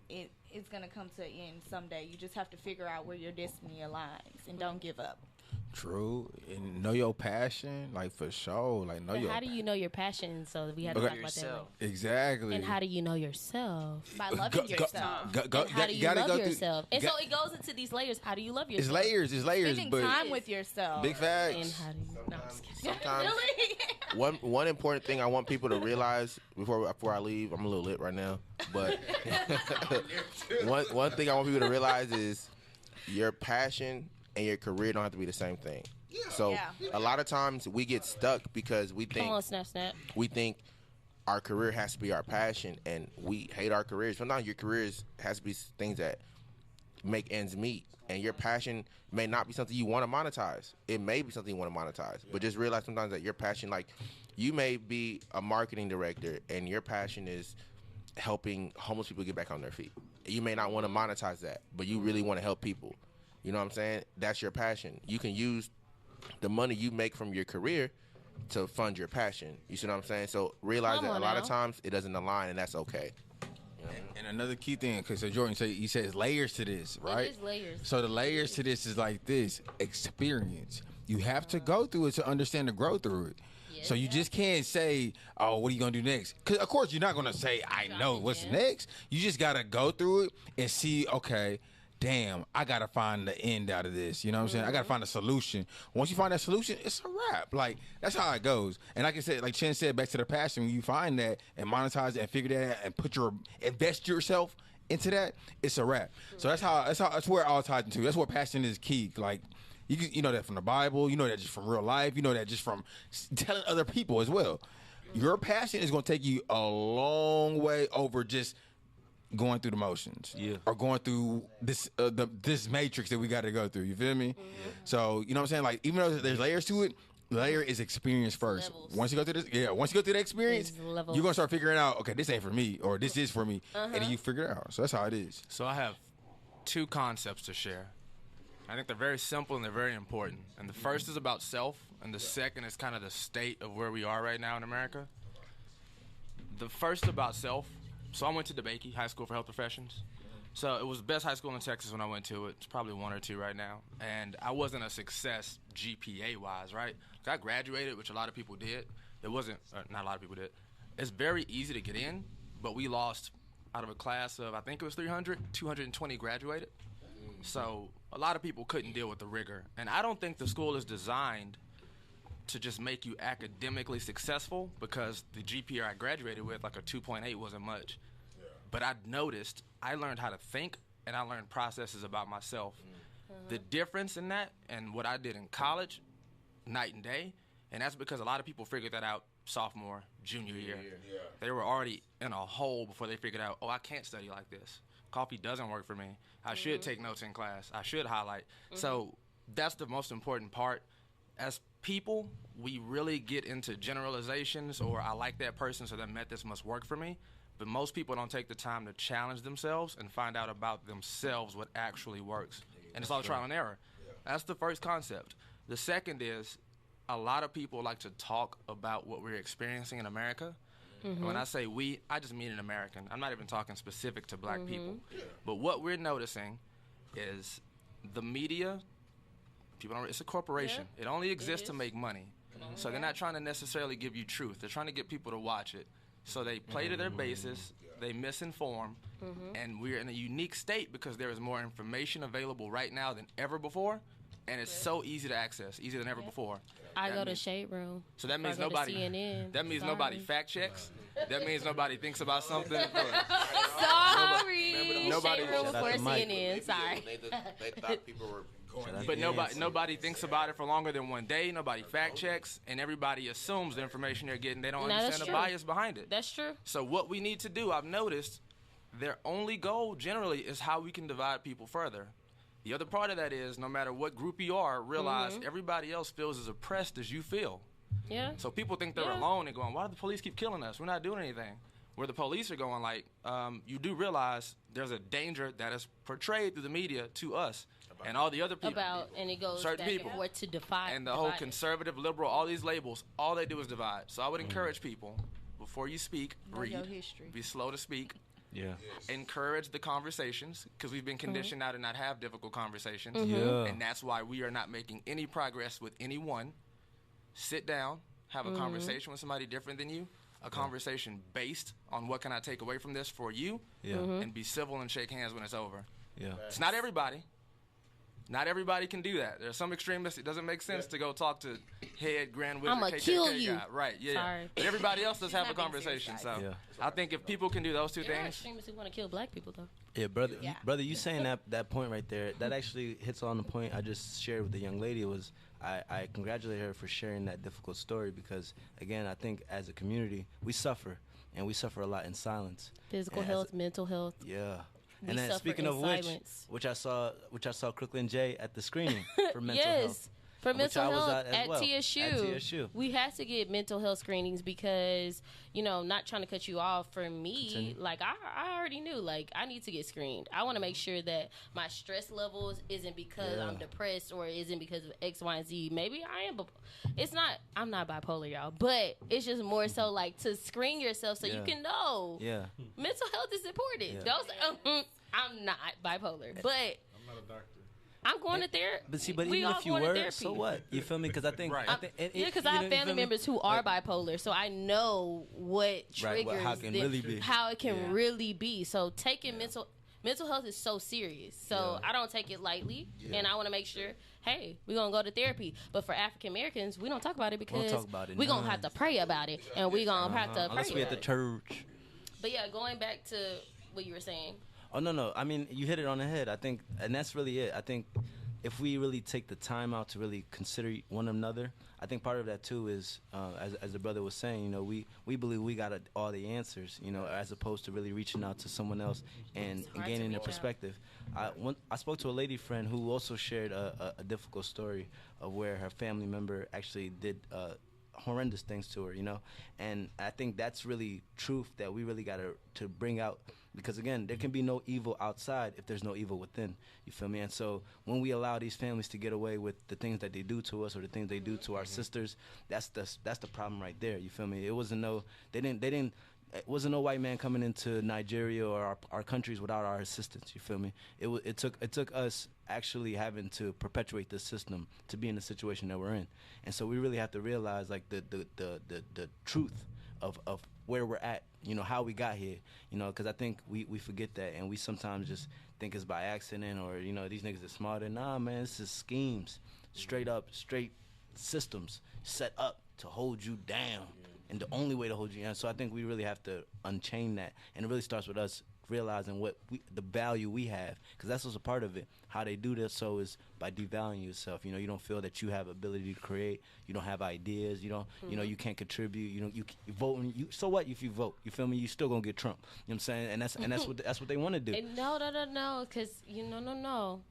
and it's going to come to an end someday. You just have to figure out where your destiny aligns and don't give up.
True. And know your passion, like for sure. Like know your.
How do you know your passion? So we have to talk about that.
Exactly.
And how do you know yourself?
By loving yourself.
How do you love yourself? And so it goes into these layers. How do you love yourself?
It's layers.
Spending
but
time with yourself.
Big facts.
And how do you? No, I'm just kidding.
Sometimes one important thing I want people to realize before I leave, I'm a little lit right now, but one thing I want people to realize is your passion and your career don't have to be the same thing. So a lot of times we get stuck because we think,
come on, snap.
We think our career has to be our passion, and we hate our careers. Sometimes your careers has to be things that make ends meet, and your passion may not be something you want to monetize. It may be something you want to monetize, but just realize sometimes that your passion, like you may be a marketing director, and your passion is helping homeless people get back on their feet. You may not want to monetize that, but you really want to help people. You know what I'm saying? That's your passion. You can use the money you make from your career to fund your passion. You see what I'm saying? So realize that a lot of times it doesn't align, and that's okay. You know?
And another key thing, because Jordan says layers to this, right?
It is layers.
So the layers to this is like this: experience. You have to go through it to understand and grow through it. So you just can't say, oh, what are you going to do next? Because, of course, you're not going to say, I know what's next. You just got to go through it and see, okay, damn, I got to find the end out of this. You know what I'm saying? I got to find a solution. Once you find that solution, it's a wrap. Like, that's how it goes. And like I said, like Chen said, back to the passion, when you find that and monetize it and figure that out and invest yourself into that, it's a wrap. So that's where it all ties into. That's where passion is key. Like, you know that from the Bible. You know that just from real life. You know that just from telling other people as well. Your passion is going to take you a long way over just going through the motions, or going through this this matrix that we got to go through. You feel me? So you know what I'm saying? Like, even though there's layers to it, layer is experience first.
Levels.
Once you go through this, once you go through the experience, you're gonna start figuring out, okay, this ain't for me, or this is for me, and then you figure it out. So that's how it is.
So I have 2 concepts to share. I think they're very simple and they're very important. And the first is about self, and the second is kind of the state of where we are right now in America. The first about self. So I went to DeBakey High School for Health Professions. So it was the best high school in Texas when I went to it. It's probably 1 or 2 right now. And I wasn't a success GPA-wise, right? I graduated, which a lot of people did. It wasn't, not a lot of people did. It's very easy to get in, but we lost out of a class of, I think it was 300, 220 graduated. So a lot of people couldn't deal with the rigor. And I don't think the school is designed to just make you academically successful, because the GPA I graduated with, like a 2.8, wasn't much. But I noticed I learned how to think, and I learned processes about myself. The difference in that and what I did in college, night and day, and that's because a lot of people figured that out sophomore, junior year. They were already in a hole before they figured out, oh, I can't study like this. Coffee doesn't work for me. I should take notes in class. I should highlight. So that's the most important part. As people, we really get into generalizations, or I like that person, so that methods must work for me. But most people don't take the time to challenge themselves and find out about themselves what actually works. And it's all trial and error. That's the first concept. The second is, a lot of people like to talk about what we're experiencing in America. And when I say we, I just mean an American. I'm not even talking specific to black people. But what we're noticing is the media, it's a corporation. It only exists to make money. So they're not trying to necessarily give you truth. They're trying to get people to watch it. So they play to their bases, they misinform, and we're in a unique state because there is more information available right now than ever before, and it's so easy to access, easier than ever before.
I go to Shade Room.
So that means nobody.
CNN.
That means nobody fact checks. That means nobody thinks about something.
Sorry.
Nobody.
Shade Room before CNN. Sorry.
They thought people were.
But nobody thinks about it for longer than one day. Nobody fact checks, and everybody assumes the information they're getting. They don't understand the bias behind it.
That's true.
So what we need to do, I've noticed, their only goal generally is how we can divide people further. The other part of that is, no matter what group you are, realize everybody else feels as oppressed as you feel.
Yeah.
So people think they're alone and going, why do the police keep killing us? We're not doing anything. Where the police are going, like, you do realize there's a danger that is portrayed through the media to us. And all the other people.
And it goes
certain
back
people.
and forth to divide.
And the whole conservative, liberal, all these labels, all they do is divide. So I would encourage people, before you speak, read, be slow to speak. Encourage the conversations, because we've been conditioned now to not have difficult conversations. And that's why we are not making any progress with anyone. Sit down, have a conversation with somebody different than you. A conversation based on what can I take away from this for you, and be civil and shake hands when it's over. It's not everybody. Not everybody can do that. There are some extremists. It doesn't make sense to go talk to head Grand Wizard KKK
kill you.
guy. Right,
Sorry.
But everybody else does have a conversation. So I think if people can do those two
There are
things.
extremists who want to kill black people, though.
Yeah, brother, you saying that point right there, that actually hits on the point I just shared with the young lady. Was I congratulate her for sharing that difficult story, because, again, I think as a community, we suffer, and we suffer a lot in silence.
Physical health, mental health.
Yeah.
We
And then
suffer
speaking
in
of
silence.
which I saw Crooklyn J at the screening for mental health.
For mental
I was
health
at well,
TSU.
At TSU.
We had to get mental health screenings because, not trying to cut you off, for me, like, I already knew, like, I need to get screened. I want to make sure that my stress levels isn't because I'm depressed or isn't because of X, Y, and Z. Maybe I am. I'm not bipolar, y'all, but it's just more so, like, to screen yourself so you can know.
Yeah.
Mental health is important.
Yeah.
I'm not bipolar, but
I'm not a doctor.
I'm going to therapy.
But see, but even if you were, so what? You feel me? Because I think,
Right.
Because I have family members who are bipolar, so I know what triggers
how it can really be.
How it can really be. So taking mental health is so serious. So I don't take it lightly, and I want to make sure, hey, we're gonna go to therapy. But for African Americans, we don't talk about it because we're gonna have to pray about it, and we're gonna have to pray
unless we at the church.
But yeah, going back to what you were saying.
Oh no! I mean, you hit it on the head. I think, and that's really it. I think if we really take the time out to really consider one another, I think part of that too is, as the brother was saying, you know, we believe we got all the answers, you know, as opposed to really reaching out to someone else and gaining their perspective. I spoke to a lady friend who also shared a difficult story of where her family member actually did horrendous things to her, you know, and I think that's really truth that we really got to bring out. Because again, there can be no evil outside if there's no evil within. You feel me? And so when we allow these families to get away with the things that they do to us or the things they do to our sisters, that's the problem right there. You feel me? It wasn't it wasn't no white man coming into Nigeria or our countries without our assistance. You feel me? It took us actually having to perpetuate this system to be in the situation that we're in. And so we really have to realize like the truth of where we're at, you know, how we got here, you know, because I think we forget that, and we sometimes just think it's by accident or, you know, these niggas are smarter. Nah, man, this is schemes, straight systems set up to hold you down, and the only way to hold you down. So I think we really have to unchain that, and it really starts with us realizing the value we have, because that's also a part of it. How they do this so is by devaluing yourself. You know, you don't feel that you have ability to create. You don't have ideas. You don't. You know, you can't contribute. You vote. So what if you vote? You feel me? You still gonna get Trump. You know what I'm saying? And that's what they want to do.
No. Because no.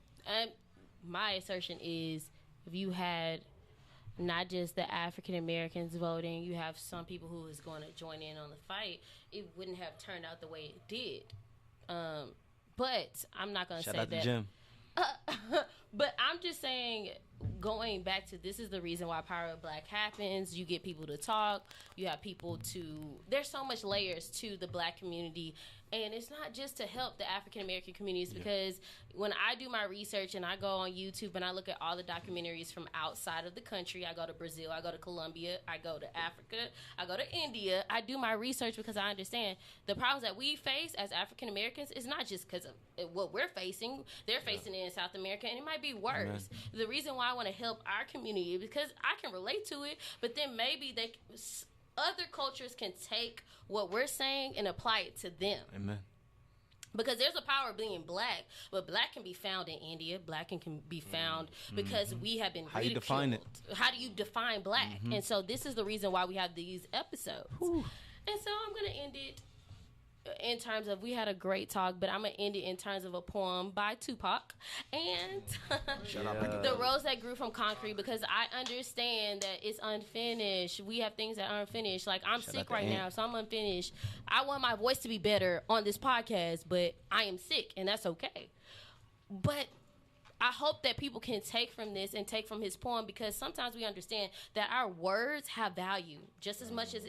My assertion is if you had not just the African Americans voting, you have some people who is going to join in on the fight, it wouldn't have turned out the way it did. But I'm not going to say
that. Shout out to Jim.
But I'm just saying, going back to this is the reason why Power of Black happens. You get people to talk. You have people there's so much layers to the Black community. And it's not just to help the African American communities, because when I do my research and I go on YouTube and I look at all the documentaries from outside of the country, I go to Brazil, I go to Colombia, I go to Africa, I go to India. I do my research because I understand the problems that we face as African Americans is not just because of what we're facing. They're facing it in South America, and it might be worse. Amen. The reason why I want to help our community is because I can relate to it, but then maybe other cultures can take what we're saying and apply it to them.
Amen.
Because there's a power of being Black, but Black can be found in India. Black can be found because we have been ridiculed.
How you define it?
How do you define Black? And so this is the reason why we have these episodes. Whew. And so I'm going to end it in terms of, we had a great talk, but I'm going to end it in terms of a poem by Tupac. And The Rose That Grew from Concrete, because I understand that it's unfinished. We have things that aren't finished. Like, I'm sick right now, so I'm unfinished. I want my voice to be better on this podcast, but I am sick, and that's okay. But I hope that people can take from this and take from his poem, because sometimes we understand that our words have value just as much as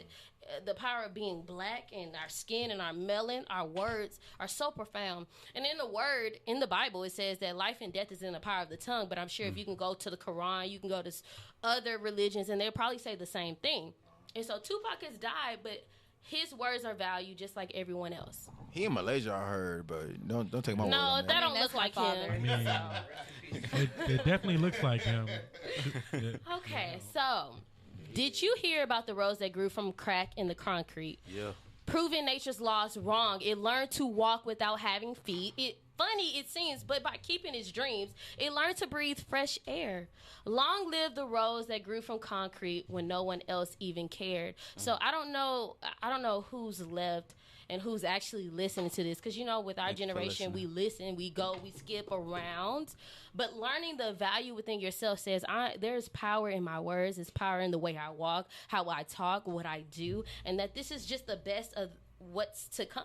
the power of being Black and our skin and our melanin. Our words are so profound. And in the Bible, it says that life and death is in the power of the tongue. But I'm sure if you can go to the Quran, you can go to other religions, and they'll probably say the same thing. And so Tupac has died, but his words are valued just like everyone else.
He in Malaysia, I heard, but don't take my word on that.
No, that don't look like him.
It definitely looks like him.
Okay, so did you hear about the rose that grew from crack in the concrete?
Yeah.
Proving nature's laws wrong, it learned to walk without having feet. Funny it seems, but by keeping its dreams, it learned to breathe fresh air. Long live the rose that grew from concrete when no one else even cared. So I don't know who's left and who's actually listening to this, because with our generation, we listen, we go, we skip around. But learning the value within yourself says, there's power in my words, there's power in the way I walk, how I talk, what I do, and that this is just the best of what's to come.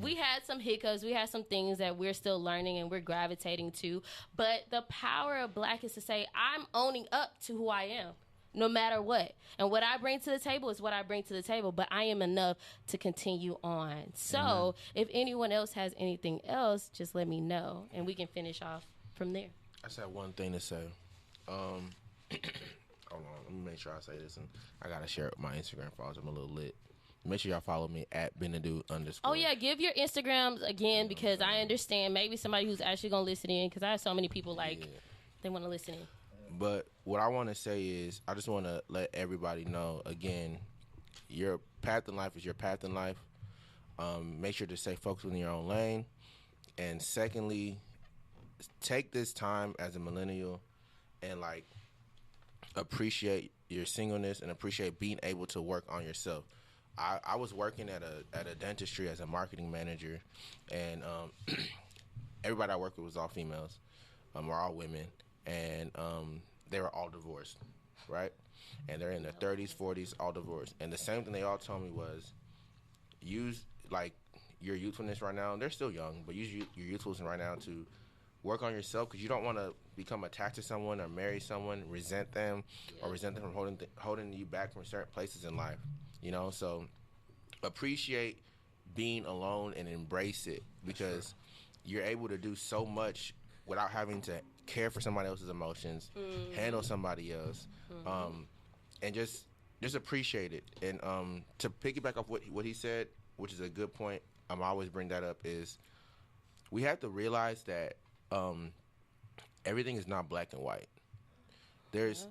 We had some hiccups, we had some things that we're still learning and we're gravitating to, but the power of Black is to say, I'm owning up to who I am, no matter what. And what I bring to the table is what I bring to the table, but I am enough to continue on. So if anyone else has anything else, just let me know, and we can finish off from there.
I just have one thing to say. Hold on, let me make sure I say this, and I gotta share it with my Instagram followers. I'm a little lit. Make sure y'all follow me at Benadu_.
Oh yeah, give your Instagrams again because I understand maybe somebody who's actually gonna listen in because I have so many people they want to listen in.
But what I want to say is, I just want to let everybody know again, your path in life is your path in life. Make sure to stay focused in your own lane, and secondly, take this time as a millennial and like appreciate your singleness and appreciate being able to work on yourself. I was working at a dentistry as a marketing manager, and everybody I worked with was all females, or all women, and they were all divorced, right? And they're in their 30s, 40s, all divorced. And the same thing they all told me was, use like your youthfulness right now. And they're still young, but use your youthfulness right now to work on yourself, because you don't want to become attached to someone or marry someone, resent them, or resent them from holding you back from certain places in life. You know, so appreciate being alone and embrace it, because you're able to do so much without having to care for somebody else's emotions, handle somebody else, and just appreciate it. And to piggyback off what he said, which is a good point, I always bring that up, is we have to realize that everything is not black and white.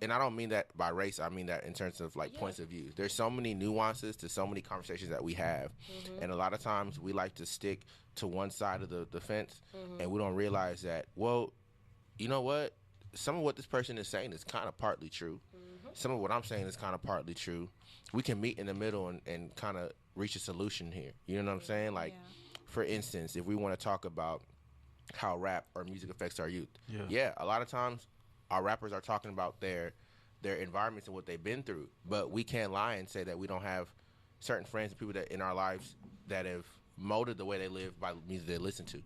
And I don't mean that by race, I mean that in terms of like points of view. There's so many nuances to so many conversations that we have. And a lot of times we like to stick to one side of the fence, and we don't realize that, well, you know what? Some of what this person is saying is kind of partly true. Some of what I'm saying is kind of partly true. We can meet in the middle and kind of reach a solution here. You know what I'm saying? Like, for instance, if we want to talk about how rap or music affects our youth. Yeah, a lot of times our rappers are talking about their environments and what they've been through, but we can't lie and say that we don't have certain friends and people that in our lives that have molded the way they live by the music they listen to.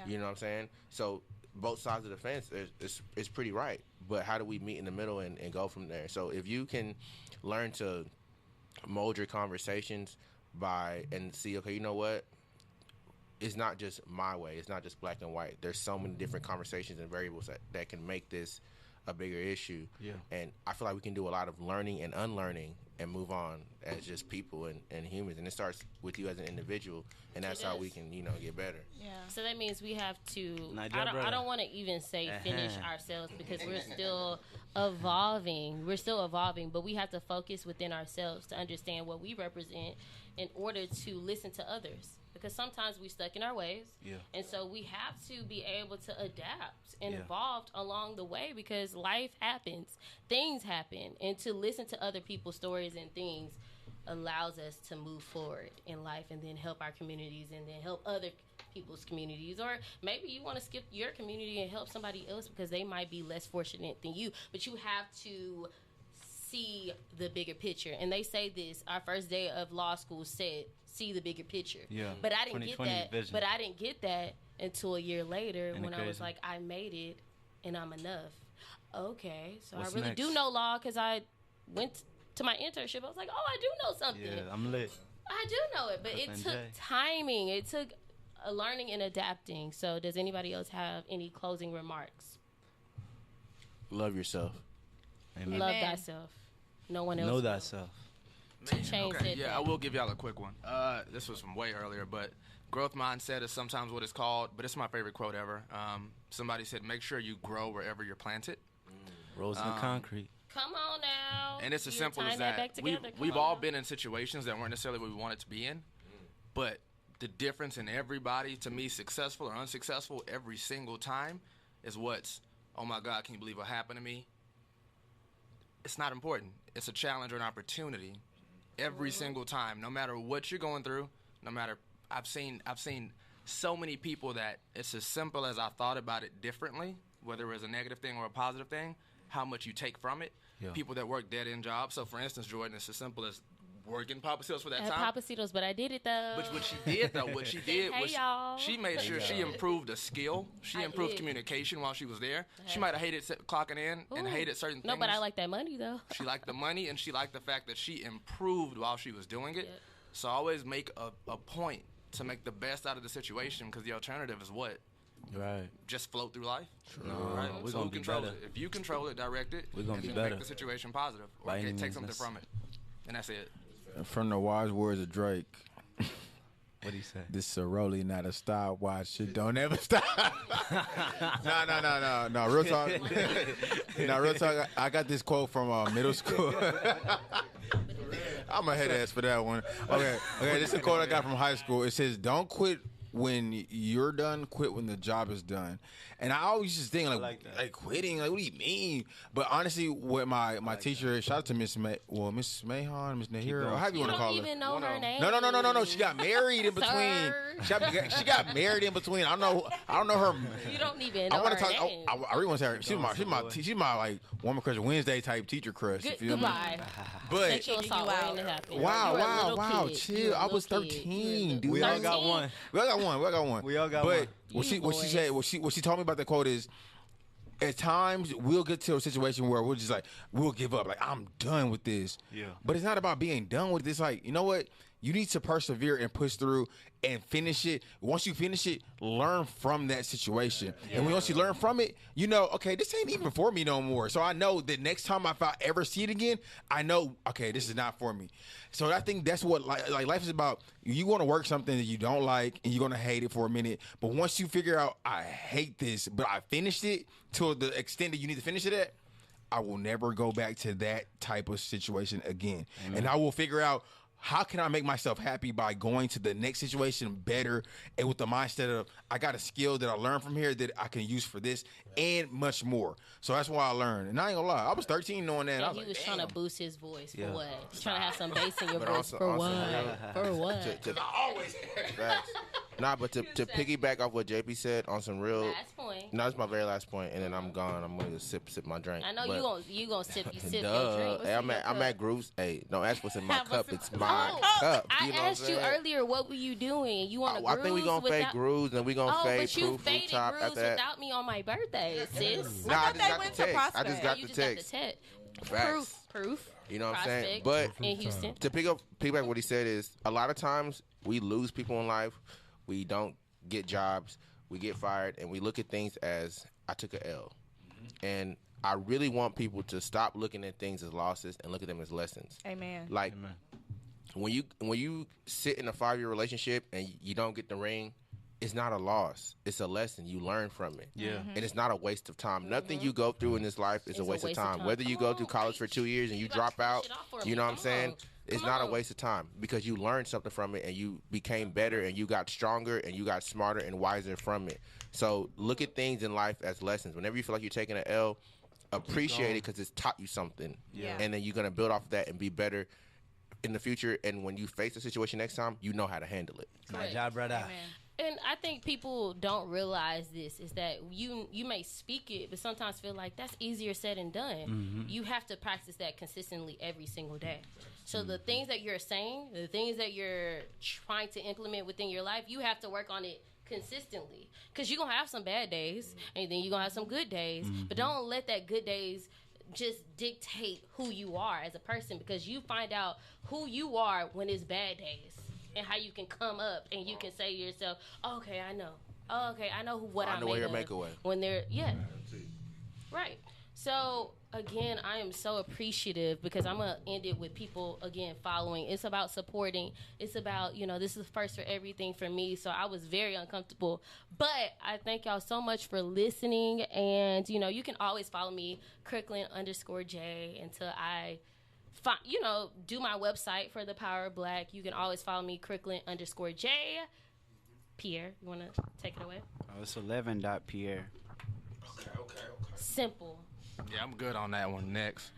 You know what I'm saying? So both sides of the fence is pretty right, but how do we meet in the middle and go from there? So if you can learn to mold your conversations and see, okay, you know what? It's not just my way. It's not just black and white. There's so many different conversations and variables that can make this a bigger issue. And I feel like we can do a lot of learning and unlearning and move on as just people and humans. And it starts with you as an individual, and that's how we can, get better.
So that means we have to, I don't want to even say finish ourselves, because we're still evolving. We're still evolving, but we have to focus within ourselves to understand what we represent in order to listen to others. Because sometimes we're stuck in our ways. And so we have to be able to adapt and evolve along the way, because life happens. Things happen. And to listen to other people's stories and things allows us to move forward in life and then help our communities and then help other people's communities. Or maybe you want to skip your community and help somebody else because they might be less fortunate than you. But you have to see the bigger picture. And they say this, our first day of law school said, see the bigger picture. But I didn't get that. Vision. But I didn't get that until a year later when I was like, I made it and I'm enough. Okay, so I really do know law because I went to my internship. I was like, oh, I do know something.
Yeah, I'm lit.
I do know it, but it took timing. It took learning and adapting. So does anybody else have any closing remarks?
Love yourself.
Amen.
Love thyself. No one else.
Know thyself.
I will give y'all a quick one. This was from way earlier, but growth mindset is sometimes what it's called, but it's my favorite quote ever. Somebody said, make sure you grow wherever you're planted.
Rose in the concrete.
Come on now.
And it's as simple as that. We've all been in situations that weren't necessarily what we wanted to be in, but the difference in everybody, to me, successful or unsuccessful, every single time is what's, oh my God, can you believe what happened to me? It's not important. It's a challenge or an opportunity. Every single time, no matter what you're going through, no matter, I've seen so many people that it's as simple as I thought about it differently, whether it was a negative thing or a positive thing, how much you take from it. People that work dead-end jobs. So, for instance, Jordan, it's as simple as working Papacitos for that time.
Papacitos, but I did it, though.
But what she did, was she made sure she improved a skill. She improved communication while she was there. She might have hated clocking in and hated certain things.
No, but I like that money, though.
She liked the money, and she liked the fact that she improved while she was doing it. So always make a point to make the best out of the situation, because the alternative is what? just float through life.
No,
right?
we're
So
gonna
who
be
control
better.
it? If you control it, direct it,
We're gonna
and
be
then
better.
make the situation positive, or
By any
take something
means
from it, and that's it.
From the wise words of Drake.
What do you say?
This is a rollie, not a stopwatch. Shit don't ever stop. No. Real talk. No, real talk. I got this quote from middle school. I'm a head ass for that one. Okay. This is a quote I got from high school. It says, "Don't quit when you're done. Quit when the job is done." And I always just think like quitting. Like, what do you mean? But honestly, what my teacher, shout out to Miss Miss Mahon, Miss Nahira, or however you want to call her.
You don't even know her name.
No. She got married in between. She got married in between. I don't know her.
You don't even know her name.
I really want to say her. She's my like Woman Crush Wednesday type teacher crush.
Goodbye.
But
sexual assault waiting to happen.
Wow. Chill. I was 13, dude.
We all got one.
We all got one.
We all got one.
What she said, what she told me about that quote is, at times we'll get to a situation where we're just like, we'll give up. Like, I'm done with this. Yeah. But it's not about being done with this. Like, you know what? You need to persevere and push through and finish it. Once you finish it, learn from that situation. Yeah. And once you learn from it, you know, okay, this ain't even for me no more. So I know that next time if I ever see it again, I know, okay, this is not for me. So I think that's what like life is about. You want to work something that you don't like, and you're going to hate it for a minute. But once you figure out, I hate this, but I finished it to the extent that you need to finish it at, I will never go back to that type of situation again. Amen. And I will figure out, how can I make myself happy by going to the next situation better and with the mindset of, I got a skill that I learned from here that I can use for this and much more. So that's why I learned. And I ain't gonna lie, I was 13 knowing that.
And he was trying to boost his voice for what? He's trying to have some bass in your voice for what? For what?
I always
Nah, but to piggyback off what JP said on some real
last point.
No, that's my very last point, and then I'm gone. I'm gonna sip my drink.
I know you gonna sip your drink.
Hey, I'm at Grooves. Hey, don't ask what's in my cup. It's my cup.
I asked you earlier, what were you doing? You want to
I think we gonna fade Grooves and we gonna fade Proof Rooftop
after that. Without me on my birthday, sis.
Nah, I just got the text.
Proof.
You know what I'm saying? But
in Houston,
to piggyback what he said is, a lot of times we lose people in life. We don't get jobs. We get fired, and we look at things as, I took a L. And I really want people to stop looking at things as losses and look at them as lessons.
Amen.
Like, when you sit in a 5-year relationship and you don't get the ring, it's not a loss. It's a lesson. You learn from it. Yeah. And it's not a waste of time. Nothing you go through in this life is a waste of time. Whether you go through college for 2 years and you drop out, you know what I'm saying? It's not a waste of time because you learned something from it and you became better and you got stronger and you got smarter and wiser from it. So look at things in life as lessons. Whenever you feel like you're taking an L, appreciate it because it's taught you something. Yeah. And then you're going to build off of that and be better in the future. And when you face the situation next time, you know how to handle it.
My job, brother.
Amen. And I think people don't realize this is that you may speak it, but sometimes feel like that's easier said than done. Mm-hmm. You have to practice that consistently every single day. So the things that you're saying, the things that you're trying to implement within your life, you have to work on it consistently. Because you're going to have some bad days, and then you're going to have some good days. Mm-hmm. But don't let that good days just dictate who you are as a person, because you find out who you are when it's bad days. And how you can come up and you can say to yourself, okay, I know. Okay, I know what I'm made of. When they're, right. So, again, I am so appreciative because I'm going to end it with people, again, following. It's about supporting. It's about, this is first for everything for me. So I was very uncomfortable. But I thank y'all so much for listening. And, you can always follow me, Kirkland_J, until I do my website for the Power of Black. You can always follow me, Kirkland_J. Pierre, you want to take it away?
Oh, it's 11.Pierre.
Okay.
Simple.
Yeah, I'm good on that one. Next.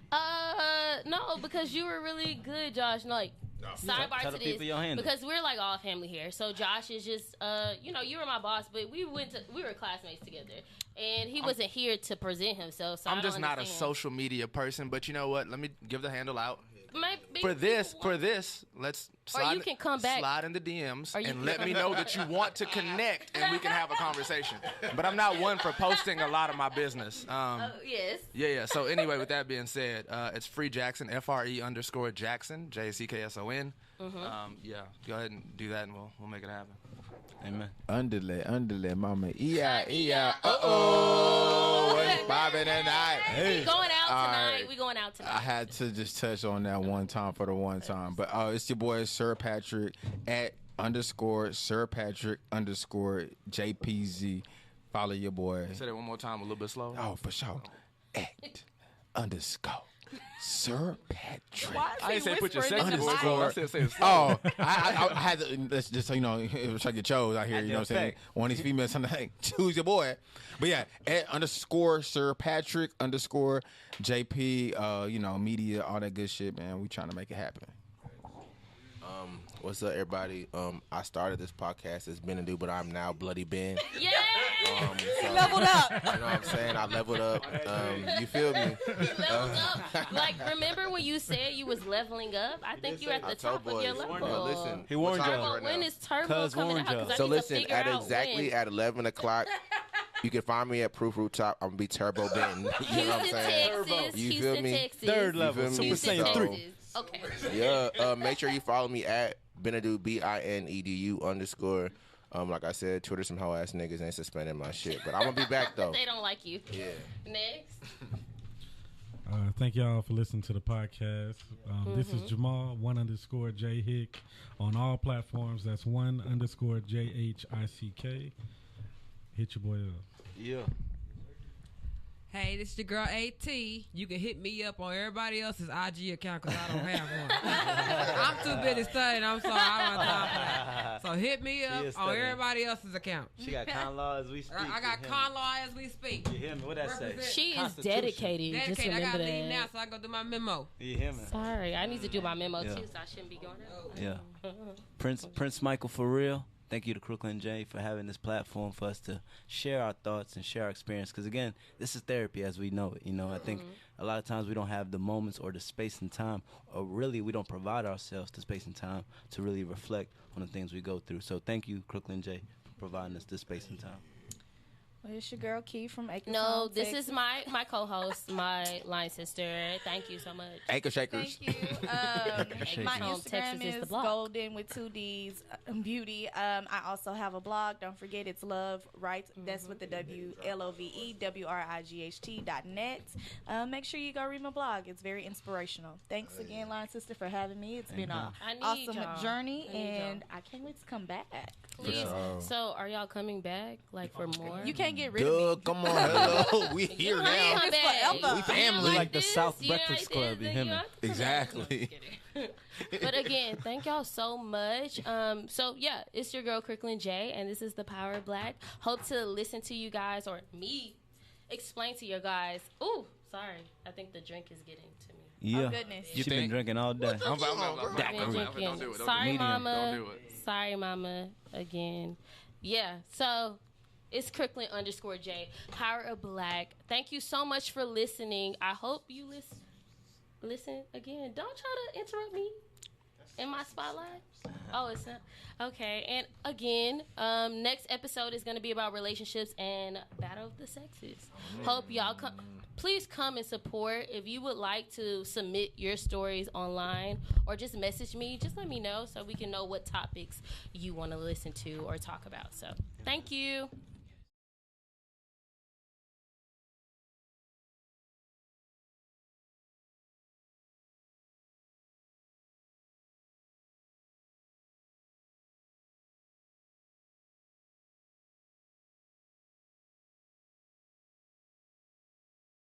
No, because you were really good, Josh. Sidebar to this, because we're like all family here. So Josh is just, you were my boss, but we were classmates together, and he wasn't here to present himself. So
I'm just not a social media person, but you know what? Let me give the handle out.
Maybe
for this, let's slide.
Or you can come back,
slide in the DMs, and let me know that you want to connect, and we can have a conversation. But I'm not one for posting a lot of my business.
Yes.
Yeah. So anyway, with that being said, it's Free Jackson, FRE_Jackson, JCKSON. Mm-hmm. Go ahead and do that, and we'll make it happen.
Amen.
Underlay, mama. E-I. Uh-oh. It's popping tonight.
Hey. We going out tonight. We going out tonight.
I had to just touch on that one time for the one time. But it's your boy, Sir Patrick, at _Sir Patrick _JPZ. Follow your boy.
Say that one more time, a little bit slow.
Oh, for sure. At _Sir Patrick.
I didn't say put your second voice
on.
I said say it slow.
Oh, I had to, let's just so you know, try to get chose out here. You know what I'm saying? One of these females, something like, choose your boy. But yeah, at _Sir Patrick _JP, you know, media, all that good shit, man. We trying to make it happen.
What's up, everybody? I started this podcast as Ben and Do, but I'm now Bloody Ben.
Yeah.
Leveled up.
You know what I'm saying? I leveled up. You feel me?
Leveled up. Like, remember when you said you was leveling up? I think you're at the top of your level.
Well, listen,
He warned y'all.
When is Turbo coming out? 'Cause I
so
need to
listen,
figure
at
out
exactly
when.
at 11 o'clock, you can find me at Proof Rooftop. I'm going to be Turbo Ben. You know what I'm
Houston,
saying?
Texas.
You
Houston,
feel me?
Texas.
Third level.
feel me?
Super
Houston,
Saiyan 3.
Texas. Okay.
Yeah, make sure you follow me at Benedu, BINEDU _. Like I said, Twitter some hoe ass niggas ain't suspending my shit, but I'm gonna be back though.
They don't like you.
Yeah.
Next.
Thank y'all for listening to the podcast. This is Jamal, _J Hick on all platforms. That's _JHICK. Hit your boy up.
Yeah.
Hey, this is your girl AT. You can hit me up on everybody else's IG account because I don't have one. I'm too busy studying. I'm sorry. I don't have time for that. So hit me up on everybody else's account.
She got con law as we speak.
I got con law as we speak.
You hear me? What that say?
She is dedicated. Just
I
remember
got to
that.
leave now so I go do my memo.
You hear me?
Sorry, I need to do my memo too, so I shouldn't be going out.
Yeah. Prince Michael, for real. Thank you to Crooklyn J for having this platform for us to share our thoughts and share our experience. Because, again, this is therapy as we know it. You know, I think a lot of times we don't have the moments or the space and time, or really we don't provide ourselves the space and time to really reflect on the things we go through. So thank you, Crooklyn J, for providing us this space and time.
Well, it's your girl Key from Acre.
No, this is my co-host, my line sister. Thank you so much.
Anchor Shakers.
Thank you. My Instagram
Texas is the
is
blog.
golden with 2 D's beauty. I also have a blog. Don't forget, it's Love Right. That's with the WLOVEWRIGHT.net. Make sure you go read my blog. It's very inspirational. Thanks again, line sister, for having me. It's been an awesome journey, and I can't wait to come back.
Please. So, are y'all coming back, like, for more?
You can't get rid of me.
Come on, hello. We here now.
Forever.
We family.
Like the South Breakfast Club, you hear me?
Exactly.
But again, thank y'all so much. So yeah, it's your girl Crooklyn J, and this is the Power of Black. Hope to listen to you guys, or me explain to you guys. Ooh, sorry, I think the drink is getting to me.
Yeah.
Oh, goodness.
She's been drinking all day.
I'm
Been
drinking.
drinking. Sorry, mama.
Don't do it.
Sorry, mama. Again. Yeah. So it's Crooklyn _J. Power of Black. Thank you so much for listening. I hope you listen again. Don't try to interrupt me in my spotlight. Oh, it's not. Okay. And again, next episode is going to be about relationships and battle of the sexes. Hope y'all come. Please come and support. If you would like to submit your stories online or just message me, just let me know so we can know what topics you want to listen to or talk about. So, thank you.